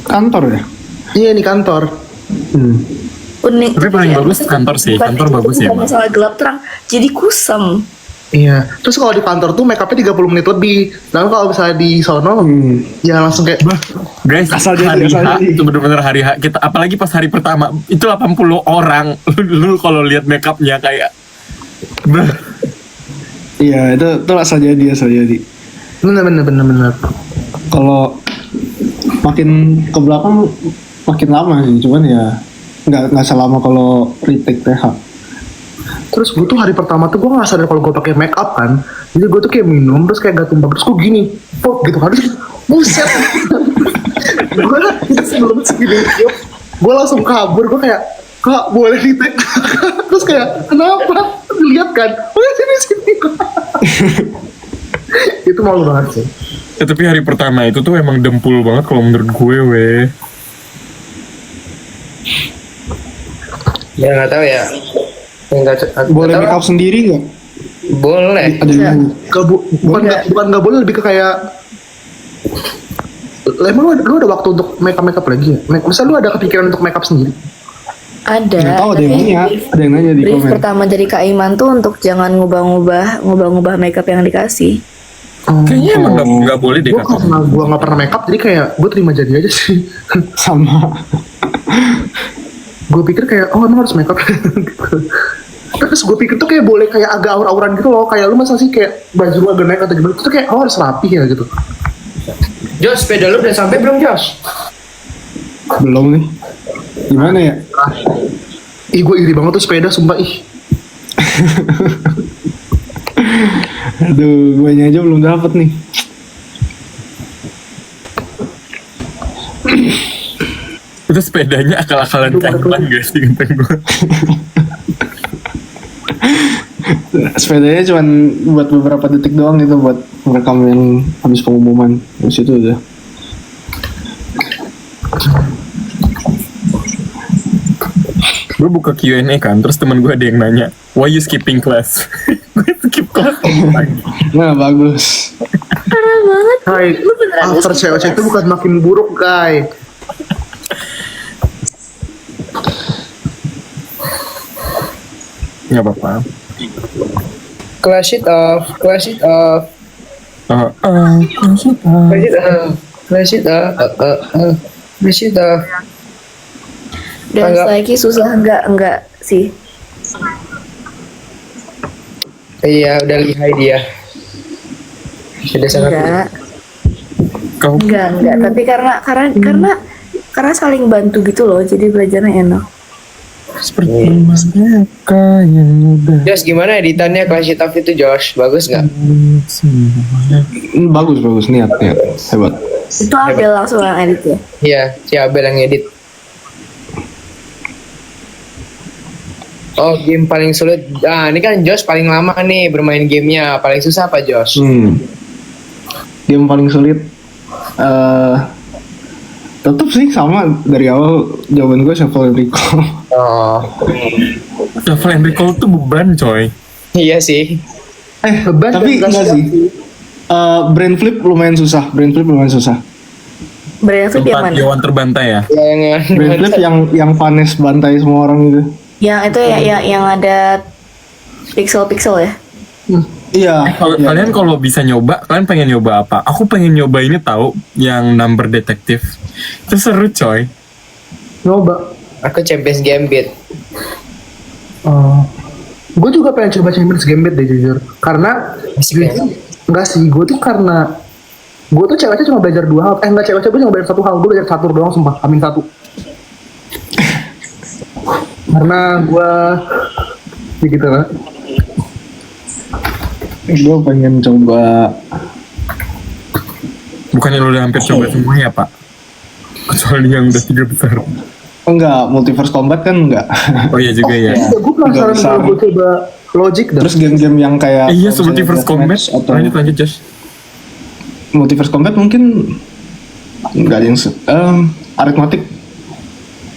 kantor ya? Iya di kantor. Kuning. Tapi paling bagus kantor sih, kantor bagus ya. Bukan masalah gelap terang, jadi kusam. Iya. Terus kalau di kantor tuh make upnya 30 menit lebih. Dan kalau misalnya di sono, ya langsung kayak Guys, Asal jadi, hari asal H jadi. itu bener-bener hari H. Kita apalagi pas hari pertama itu 80 orang. Lu kalau lihat makeupnya kayak Iya, itu asal jadi. bener. Kalau makin ke belakang makin lama sih, cuman ya nggak selama kalau retake TH. Terus gue tuh hari pertama tuh gue nggak sadar kalau gue pakai make up kan. Jadi gue tuh kayak minum terus kayak gak tumpah terus gue gini, pop gitu kan. Terus buset. Gue sebelum segini gue langsung kabur. Gue kayak kak boleh di take. Terus kayak kenapa? Lihat kan? Oh ya sini. Itu malu banget sih. tapi hari pertama itu tuh emang dempul banget kalau menurut gue weh. Ya nggak tahu ya. Boleh make up sendiri nggak? Boleh. Ada yang Bukan nggak boleh, lebih ke kayak emang lu ada waktu untuk makeup lagi ya? Masa lu ada kepikiran untuk makeup sendiri? Ada. Nggak tahu, ada yang tapi nanya, ada yang nanya di brief komen. pertama dari Kak Iman tuh untuk jangan ngubah makeup yang dikasih. Kayaknya emang nggak boleh deh Gue kata. karena gue nggak pernah makeup, jadi kayak gue terima jadi aja sih. Sama. Gue pikir kayak emang harus makeup. Terus gue pikir tuh kayak boleh kayak agak aur-auran gitu loh. Kayak lu masa sih kayak baju lu agak naik atau gimana? Itu tuh kayak harus rapi ya gitu. Josh, sepeda lu udah sampai belum Josh? Belum nih. Gimana ya? Ih gue iri banget tuh sepeda sumpah ih. Aduh, gue aja belum dapet nih. Itu sepedanya akal-akalan Kaiman gak sih kata gue? Sepedanya cuman buat beberapa detik doang gitu, buat merekam yang habis pengumuman. Habis itu udah. Gue buka Q&A kan, terus teman gue ada yang nanya, why you skipping class? Gue skip class lagi. Nah, bagus. Parah banget. Hai, Lu beneran after skip cewek itu bukan makin buruk guys. Gak apa-apa. Clash it off. Clash it Clash it off. Clash it off. Clash it off. Dan Enggak. lagi susah enggak sih. Iya, udah lihai dia. Sudah sangat Enggak. Kau Enggak. Tapi karena saling bantu gitu loh, jadi belajarnya enak. seperti mereka yang muda. Josh, gimana editannya Clash it off itu Josh? Bagus nggak? Semuanya. Bagus, niat. Hebat. Itu Abel langsung yang edit ya. Iya, si Abel yang edit. Oh, game paling sulit. Ah, ini kan Josh paling lama nih bermain gamenya. Paling susah apa Josh? Game paling sulit. Tetep sih sama dari awal jawaban gue Shuffle and Recall. Oh, Shuffle and Recall tuh beban coy. iya sih. Beban Tapi dan enggak gas sih. Brain flip lumayan susah. Berarti yang Tempat mana? Yowan terbantai ya. Brain flip yang Vanes bantai semua orang gitu. Yang itu ya yang ada pixel-pixel ya. Iya. Kalian kalau bisa nyoba, kalian pengen nyoba apa? Aku pengen nyoba ini tahu yang number detektif. Itu seru coy. nyoba. Aku Champions Gambit. Gue juga pengen coba Champions Gambit deh jujur. Karena enggak sih, gue tuh karena gue tuh ceweknya cuma belajar 2 hal. Enggak, cewek cuma belajar 1 hal. Gue belajar 1 doang sumpah, amin 1. Karena gue begitu lah. Gue pengen coba. Bukannya lu udah hampir coba semua ya pak? Kecuali yang udah 3 besar. Enggak, Multiverse Combat kan enggak. Oh iya juga ya. Gue penasaran besar. kalau gue coba Logic dah. Terus game-game yang kayak Iya, misalnya Multiverse Combat. Deathmatch atau Lanjut Josh. Multiverse Combat mungkin enggak ada yang aritmatik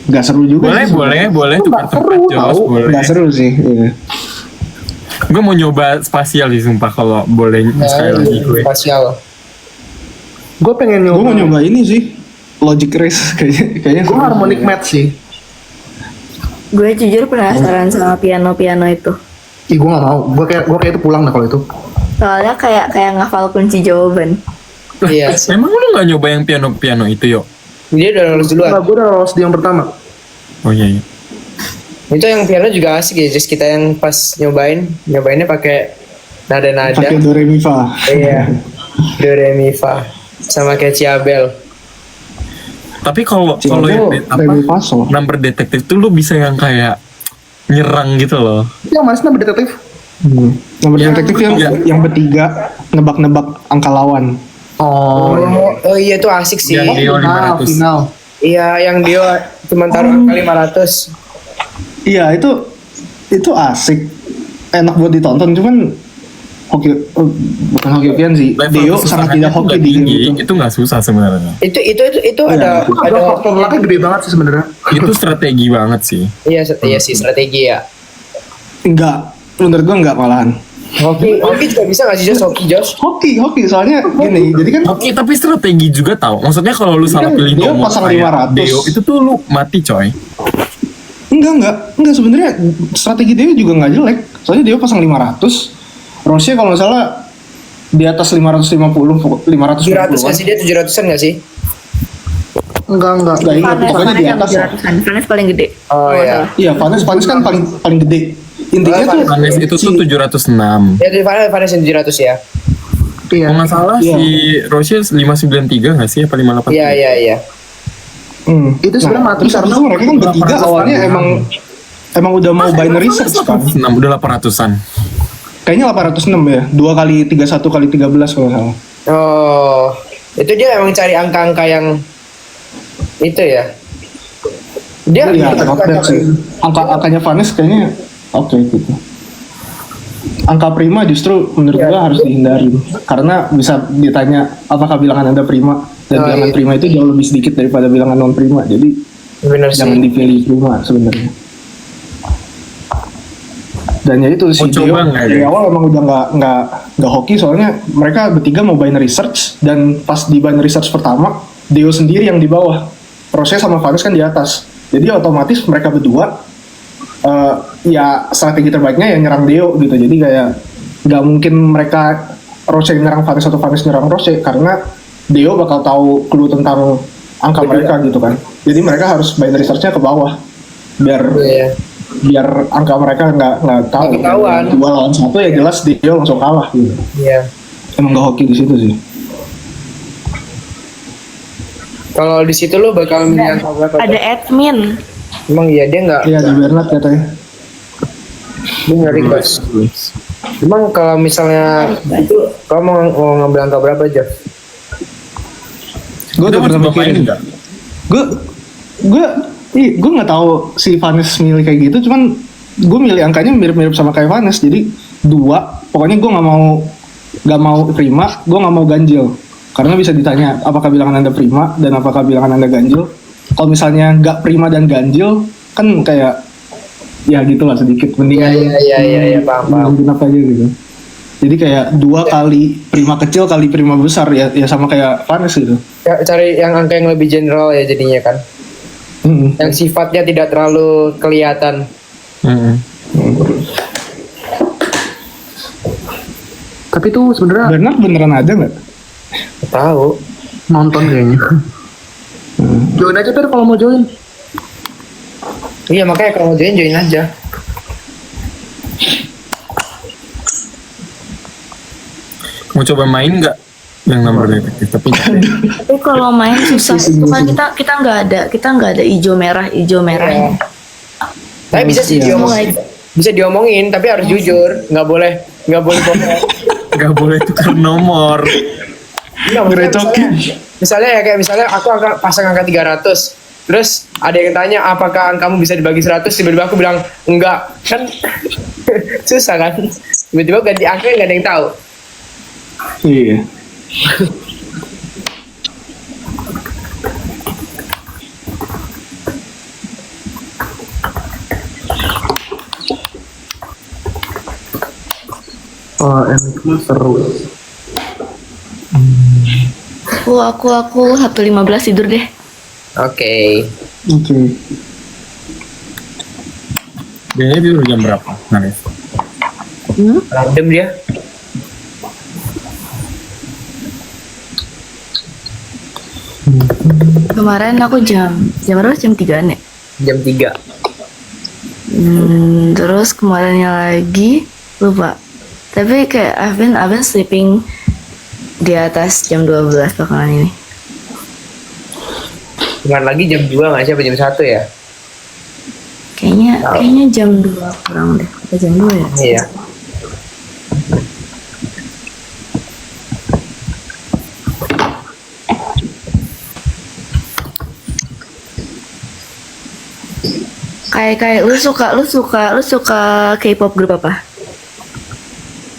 enggak seru juga sih. Boleh tukar seru, tempat Josh, tau. boleh. Enggak seru sih. Iya. Gue mau nyoba spasial sih sumpah kalau boleh sekali lagi gue. Spasial. Gue pengen Gue mau nyoba. nyoba ini sih. Logic Race kayaknya Gue seru. Harmonic Match sih. Gue jujur penasaran sama piano itu. Ih gue gak mau. Gue kayak itu pulang dah kalau itu. Soalnya kayak ngafal kunci jawaban. Iya. Emang lu nggak nyoba yang piano itu yo? Dia udah lulus duluan. Gue udah lolos di yang pertama. Oh iya. Itu yang piano juga asik ya, just kita yang pas nyobainnya pakai nada-nada. Pakai Do Re Mi Fa. Iya. Do Re Mi Fa. Sama kayak Ciabel. Tapi kalau Ciabel, yang Re Mi Fa Sol. number detektif tuh lu bisa yang kayak nyerang gitu loh. Itu yang mana sih nama detektif? Nomor detektif yang bertiga nebak-nebak angka lawan. Oh, Oh iya itu asik sih. Yang Dio 500. final. Iya, yang Dio cuma taruh angka 500. Iya itu asik, enak buat ditonton, cuman bukan hoki-hokian sih. Dio sangat tidak hoki di game itu. Itu nggak susah sebenarnya. Itu ada Ada faktor lucknya gede banget sih sebenarnya. Itu strategi banget sih. iya sih strategi ya. Enggak, menurut gua enggak malahan. Hoki juga bisa nggak sih Josh? Hoki soalnya gini, jadi kan Oke, tapi strategi juga tau. Maksudnya kalau lu salah kan pilih dia nomor pasang kayak 500. Deo, itu tuh lu mati coy. enggak sebenarnya strategi dia juga nggak jelek. Soalnya dia pasang 500. Rosnya kalau nggak salah di atas 550, 500 700 nggak sih dia 700-an nggak sih? Enggak. Nggak ingat, pokoknya di atas. Vanes paling gede. Oh iya. Iya, Vanes kan paling gede. Intinya tuh Vanes itu tuh 706. Ya dari Vanes yang 700 ya. Iya. Kalau nggak salah Iya. si Roche 593 nggak sih? Apa 58? Iya. Itu sebenarnya mati terus karena habis itu mereka kan bertiga 800 awalnya emang udah mau binary search kan. 6 udah 800-an. Kayaknya 806 ya. 2 kali 31 kali 13 kalau nggak salah. Oh, itu dia emang cari angka-angka yang itu ya. Dia Iya, not bad sih. Angkanya Vanes kayaknya oke gitu. Angka prima justru menurut gua harus dihindari karena bisa ditanya apakah bilangan Anda prima dan bilangan iya. prima itu jauh lebih sedikit daripada bilangan non prima. Jadi benar sih. jangan dipilih prima sebenarnya. Dan ya itu si Oh, Deo coba nggak dari ya? awal emang udah nggak hoki soalnya mereka bertiga mau binary search dan pas di binary search pertama Deo sendiri yang di bawah, Rose sama Vanes kan di atas. Jadi otomatis mereka berdua ya strategi terbaiknya ya nyerang Deo gitu. Jadi kayak nggak mungkin mereka Rose nyerang Vanes atau Vanes nyerang Rose karena Deo bakal tahu clue tentang angka mereka gitu kan. Jadi mereka harus binary search-nya ke bawah biar angka mereka nggak tahu. Nggak ketahuan. 2 lawan 1 ya jelas Deo langsung kalah gitu. Iya. Emang gak hoki di situ sih. Kalau di situ lu bakal milih angka berapa? Ada admin. Emang iya dia nggak Iya di Bernard katanya. dia nggak request. Emang kalau misalnya itu kamu mau ngambil angka berapa aja? Gue Kita udah mau pernah coba main mikirin. nggak? Gue nggak tahu si Vanes milih kayak gitu, cuman gue milih angkanya mirip-mirip sama kayak Vanes. Jadi 2, pokoknya gue nggak mau prima, gue nggak mau ganjil. Karena bisa ditanya apakah bilangan Anda prima dan apakah bilangan Anda ganjil. Kalau misalnya nggak prima dan ganjil, kan kayak ya gitulah sedikit mendingan. Iya, paham. Genap aja gitu. Jadi kayak 2 kali prima kecil kali prima besar ya sama kayak Vanes gitu. Ya, cari yang angka yang lebih general ya jadinya kan. Yang sifatnya tidak terlalu kelihatan. tapi itu sebenarnya Bernard beneran ada nggak? Tahu. nonton kayaknya. Join aja Ter kalau mau join. Iya makanya kalau mau join aja. Mau coba main nggak yang nomor detektif? Tapi Tapi kalau main susah. Itu kan kita nggak ada hijau merah. Tapi bisa diomongin tapi harus jujur, nggak boleh bohong. nggak boleh tukar nomor. Iya, misalnya aku pasang angka 300. Terus ada yang tanya apakah angkamu bisa dibagi 100, tiba-tiba aku bilang enggak, kan susah kan. Tiba-tiba ganti angka nggak ada yang tahu. Iya. Oh, enigma seru. Aku H15 tidur deh. Oke. Biasanya tidur jam berapa? Naris. Random dia. Kemarin aku jam berapa? Jam 3-an ya? Jam 3. Terus kemarinnya lagi lupa. Tapi kayak I've been sleeping di atas jam 12 belakangan ini. Kemarin lagi jam 2 nggak sih? Apa jam 1 ya? Kayaknya jam 2 kurang deh. Apa jam 2 ya? Iya. Kayak lu suka K-pop grup apa?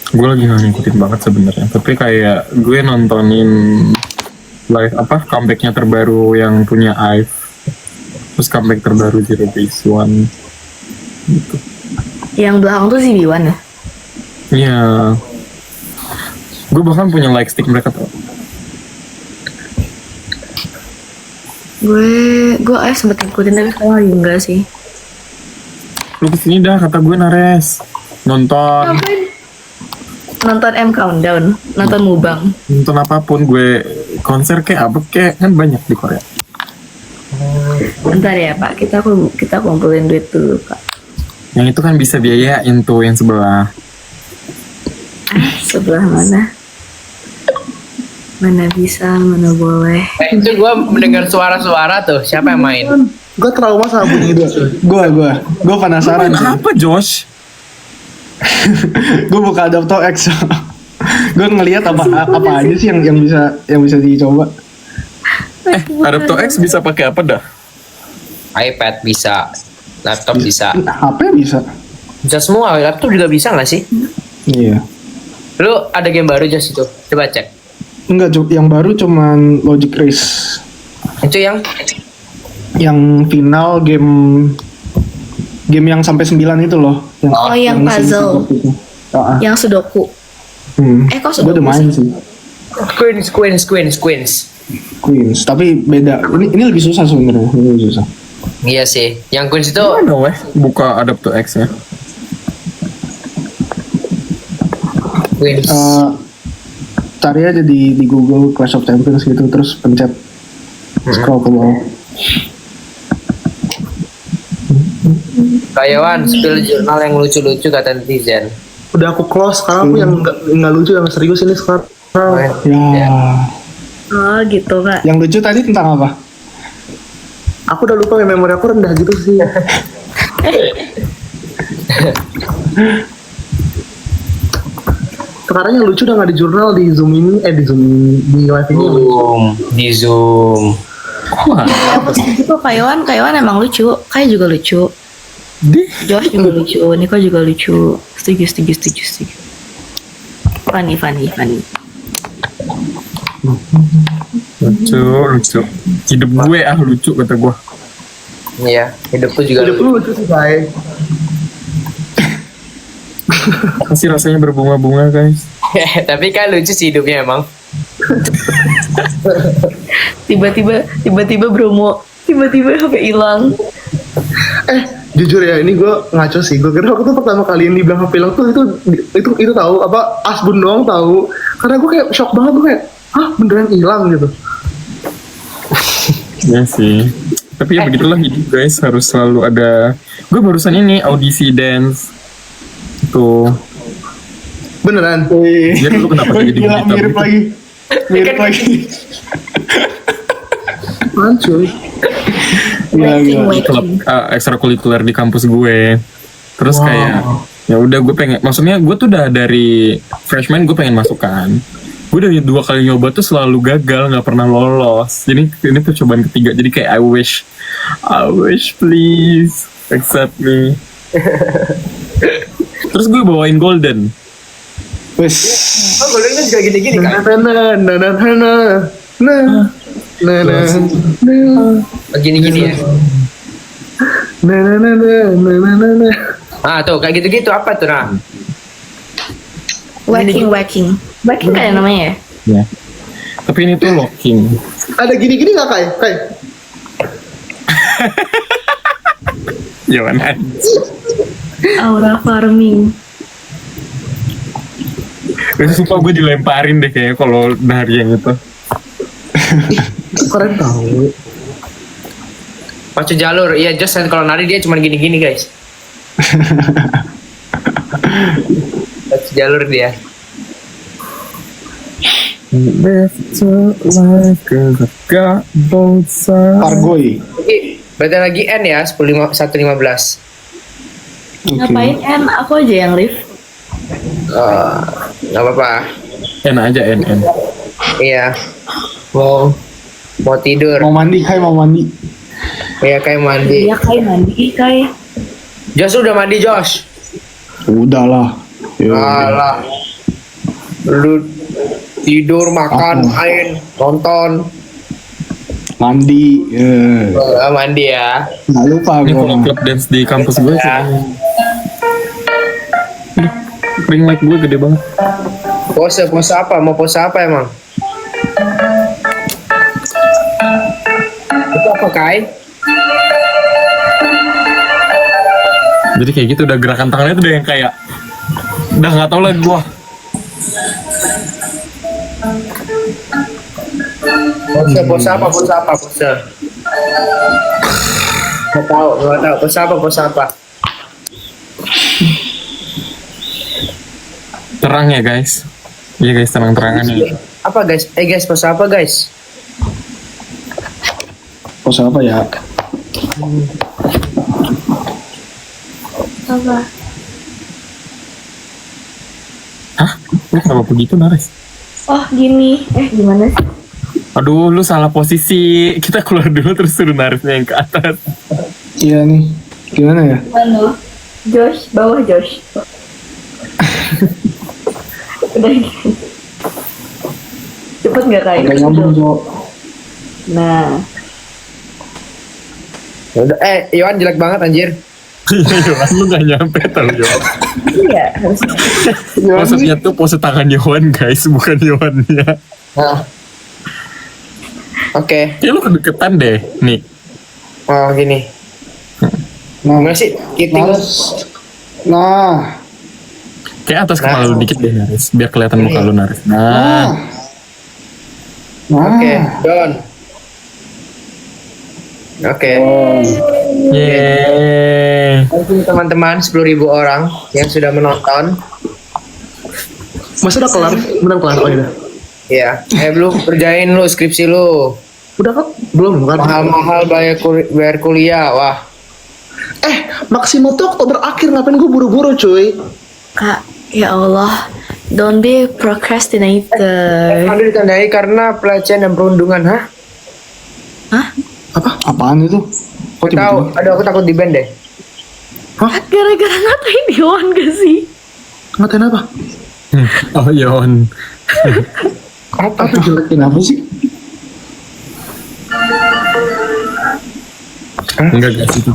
Gue lagi nggak ngikutin banget sebenarnya. Tapi kayak gue nontonin live comebacknya terbaru yang punya IVE. Terus comeback terbaru Zero Base One. Gitu. Yang belakang tuh si Biwan ya? Iya. Gue bahkan punya like stick mereka tuh. Gue sempet ngikutin tapi sekarang lagi enggak sih. Lu kesini dah kata gue Nares. Nonton. Ngapain? Nonton M Countdown, nonton mubang. Nonton apapun gue. Konser kayak apa kayak kan banyak di Korea. Bentar ya Pak, kita kumpulin duit dulu Pak. Yang itu kan bisa biayain tuh yang sebelah. Sebelah mana? Mana bisa, mana boleh. Itu gue mendengar suara-suara tuh. Siapa yang main? Gue trauma sama bunyi itu. Gue penasaran sih. Apa Josh? Gue buka Adopt X. Gue ngelihat apa aja sih yang bisa dicoba. Adopt X bisa pakai apa dah? iPad bisa, laptop bisa, HP bisa. bisa semua. Laptop juga bisa nggak sih? Iya. Lu ada game baru Josh itu? Coba cek. Enggak, yang baru cuman Logic Race. Itu yang Final game yang sampai 9 itu loh. Yang puzzle. Yang sudoku. Kok Gue udah sudoku main sih? sih. Queens, tapi beda. Ini lebih susah sebenarnya. Ini lebih susah. Iya sih. Yang Queens itu Mana weh? Buka Adopt X ya. Queens. Cari aja di Google Clash of Champions gitu, terus pencet scroll ke bawah. Kayawan spill jurnal yang lucu-lucu kata netizen. Udah aku close, sekarang aku yang nggak lucu, yang serius ini sekarang. Ya. Oh gitu Kak. Yang lucu tadi tentang apa? Aku udah lupa, memori aku rendah gitu sih. Sekarang yang lucu udah nggak di jurnal, di Zoom ini, di live ini. Di Zoom. Itu Kaiwan emang lucu, Kai juga lucu. Josh juga lucu, Niko juga lucu. Setuju. Funny. Lucu. Hidup gue lucu kata gue. Iya, hidupku juga Hidup lu lucu sih, guys. Apa sih rasanya berbunga-bunga guys? Tapi kan lucu sih hidupnya emang. Tiba-tiba Bromo, tiba-tiba HP hilang. Jujur ya, ini gue ngaco sih. Gue kira waktu tuh pertama kali yang dibilang HP hilang tuh itu tahu apa Asbun doang tahu. Karena gue kayak shock banget, gue kayak beneran hilang gitu. Ya sih. Tapi ya begitulah hidup guys, harus selalu ada. Gue barusan ini audisi dance. Tuh. Beneran. Jadi lu kenapa jadi Gila, begitu? mirip lagi. Apaan cuy? Klub ekstrakurikuler di kampus gue. Terus kayak ya udah gue pengen, maksudnya gue tuh udah dari freshman gue pengen masuk kan. Gue dari 2 kali nyoba tuh selalu gagal, nggak pernah lolos. Jadi ini percobaan ketiga. Jadi kayak I wish please accept me. Terus gue bawain golden. Wes. Oh, golden kan juga gini-gini kan? Gini-gini ya. Tuh kayak gitu-gitu apa tuh nah? Whacking kayak namanya ya? Ya. Tapi ini tuh locking. Ada gini-gini nggak Kai? Jangan. Aura farming. Sumpah gue dilemparin deh kayaknya kalau nari yang itu. Keren tahu. Pacu jalur. Iya, Josh kalau nari dia cuma gini-gini guys. Pacu jalur dia. Argoy. Berarti lagi N ya, 115. Ngapain N? Aku aja yang live. Gak apa-apa. N aja N. Iya. Mau tidur. Mau mandi. Iya kayak mandi. Iya Kai mandi Kai. Josh udah mandi Josh. Udah lah. Alah. Lu tidur, makan, main, nonton. Mandi. Mandi ya. Nggak lupa Ini gue. kalau klub dance di kampus gue sih. ring light gue gede banget. Pose apa? Mau pose apa emang? Itu apa Kai? Jadi kayak gitu udah gerakan tangannya tuh udah yang kayak udah nggak tahu lagi gua. Pose apa? Nggak tahu. Pose apa? Terang ya guys. Iya guys, terang-terangan ya. Apa guys? Guys, pose apa guys? Pose apa ya? Apa? Hah? Lu kenapa begitu Nares? Oh gini, gimana sih? Aduh, lu salah posisi. Kita keluar dulu terus suruh Naresnya yang ke atas. Iya nih. Gimana ya? Mana? Josh, bawah Josh. Udah gitu. Cepet nggak kayak Gak nyambung so. Nah, Udah, Yohan jelek banget anjir. Yohan, lu gak nyampe tau Yohan. iya harusnya. Maksudnya tuh pose tangan Yohan guys, bukan Yohannya. Nah. Oke. Ya lu kedeketan deh, nih. Oh gini. Gimana sih? Kiting. Nah, Kayak atas kepala lu dikit deh Nares, biar kelihatan muka lu Nares. Nah, Oke, Don. Oke. yeay. Thank you teman-teman 10.000 orang yang sudah menonton. Masa udah kelar? Benar kelar? Oh iya. Iya. Belum kerjain lu skripsi lu. Udah kan? Belum kan? Mahal-mahal bayar kuliah. Wah. Maksimal tuh Oktober akhir, ngapain gue buru-buru cuy? Kak, ya Allah, don't be procrastinator. Anda ditandai karena pelecehan dan perundungan, hah? apaan itu? Kok Aku tahu. tiba-tiba? Aduh, aku takut di band deh. Gara-gara ngatain Yohan gak sih? Ngatain apa? Oh Yohan. Apa? Jelekin apa sih? Enggak guys itu.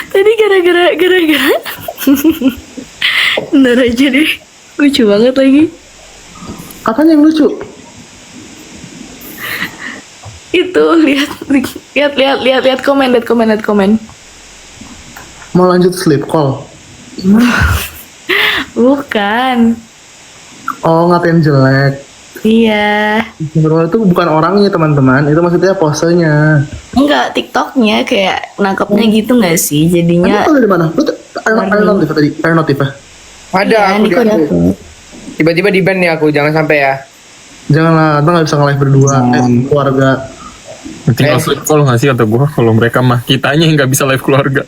Tadi gara-gara Ntar aja deh. Lucu banget lagi. Apanya yang lucu? Itu lihat komen. Mau lanjut sleep call? Bukan. Oh, ngatain jelek. Iya. Sebenarnya itu bukan orangnya teman-teman, itu maksudnya posenya. Enggak, TikToknya kayak nangkepnya gitu nggak sih? Kamu Jadinya tahu dari mana? Lu ada notif tadi? Ada notif ya? Ada iya, aku, Niko di aku. dapet. Tiba-tiba di band nih aku, jangan sampai ya. Janganlah, kita nggak bisa nge-live berdua. Keluarga. Tinggal flip call nggak sih kata gue, kalau mereka mah kitanya yang nggak bisa live keluarga.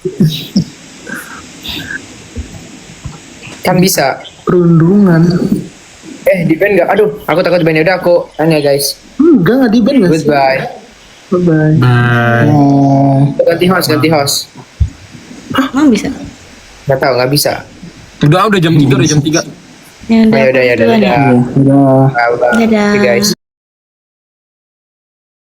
Kan bisa. Perundungan. Di band nggak? Aduh, aku takut di band. Udah aku tanya guys. Enggak di band nggak sih? Goodbye. Bye. Bye. Ganti host. Emang bisa? Nggak tahu, nggak bisa. Udah jam 3, udah jam 3. Ya udah. Ya udah. Udah. Bye, bye. Dadah. Guys.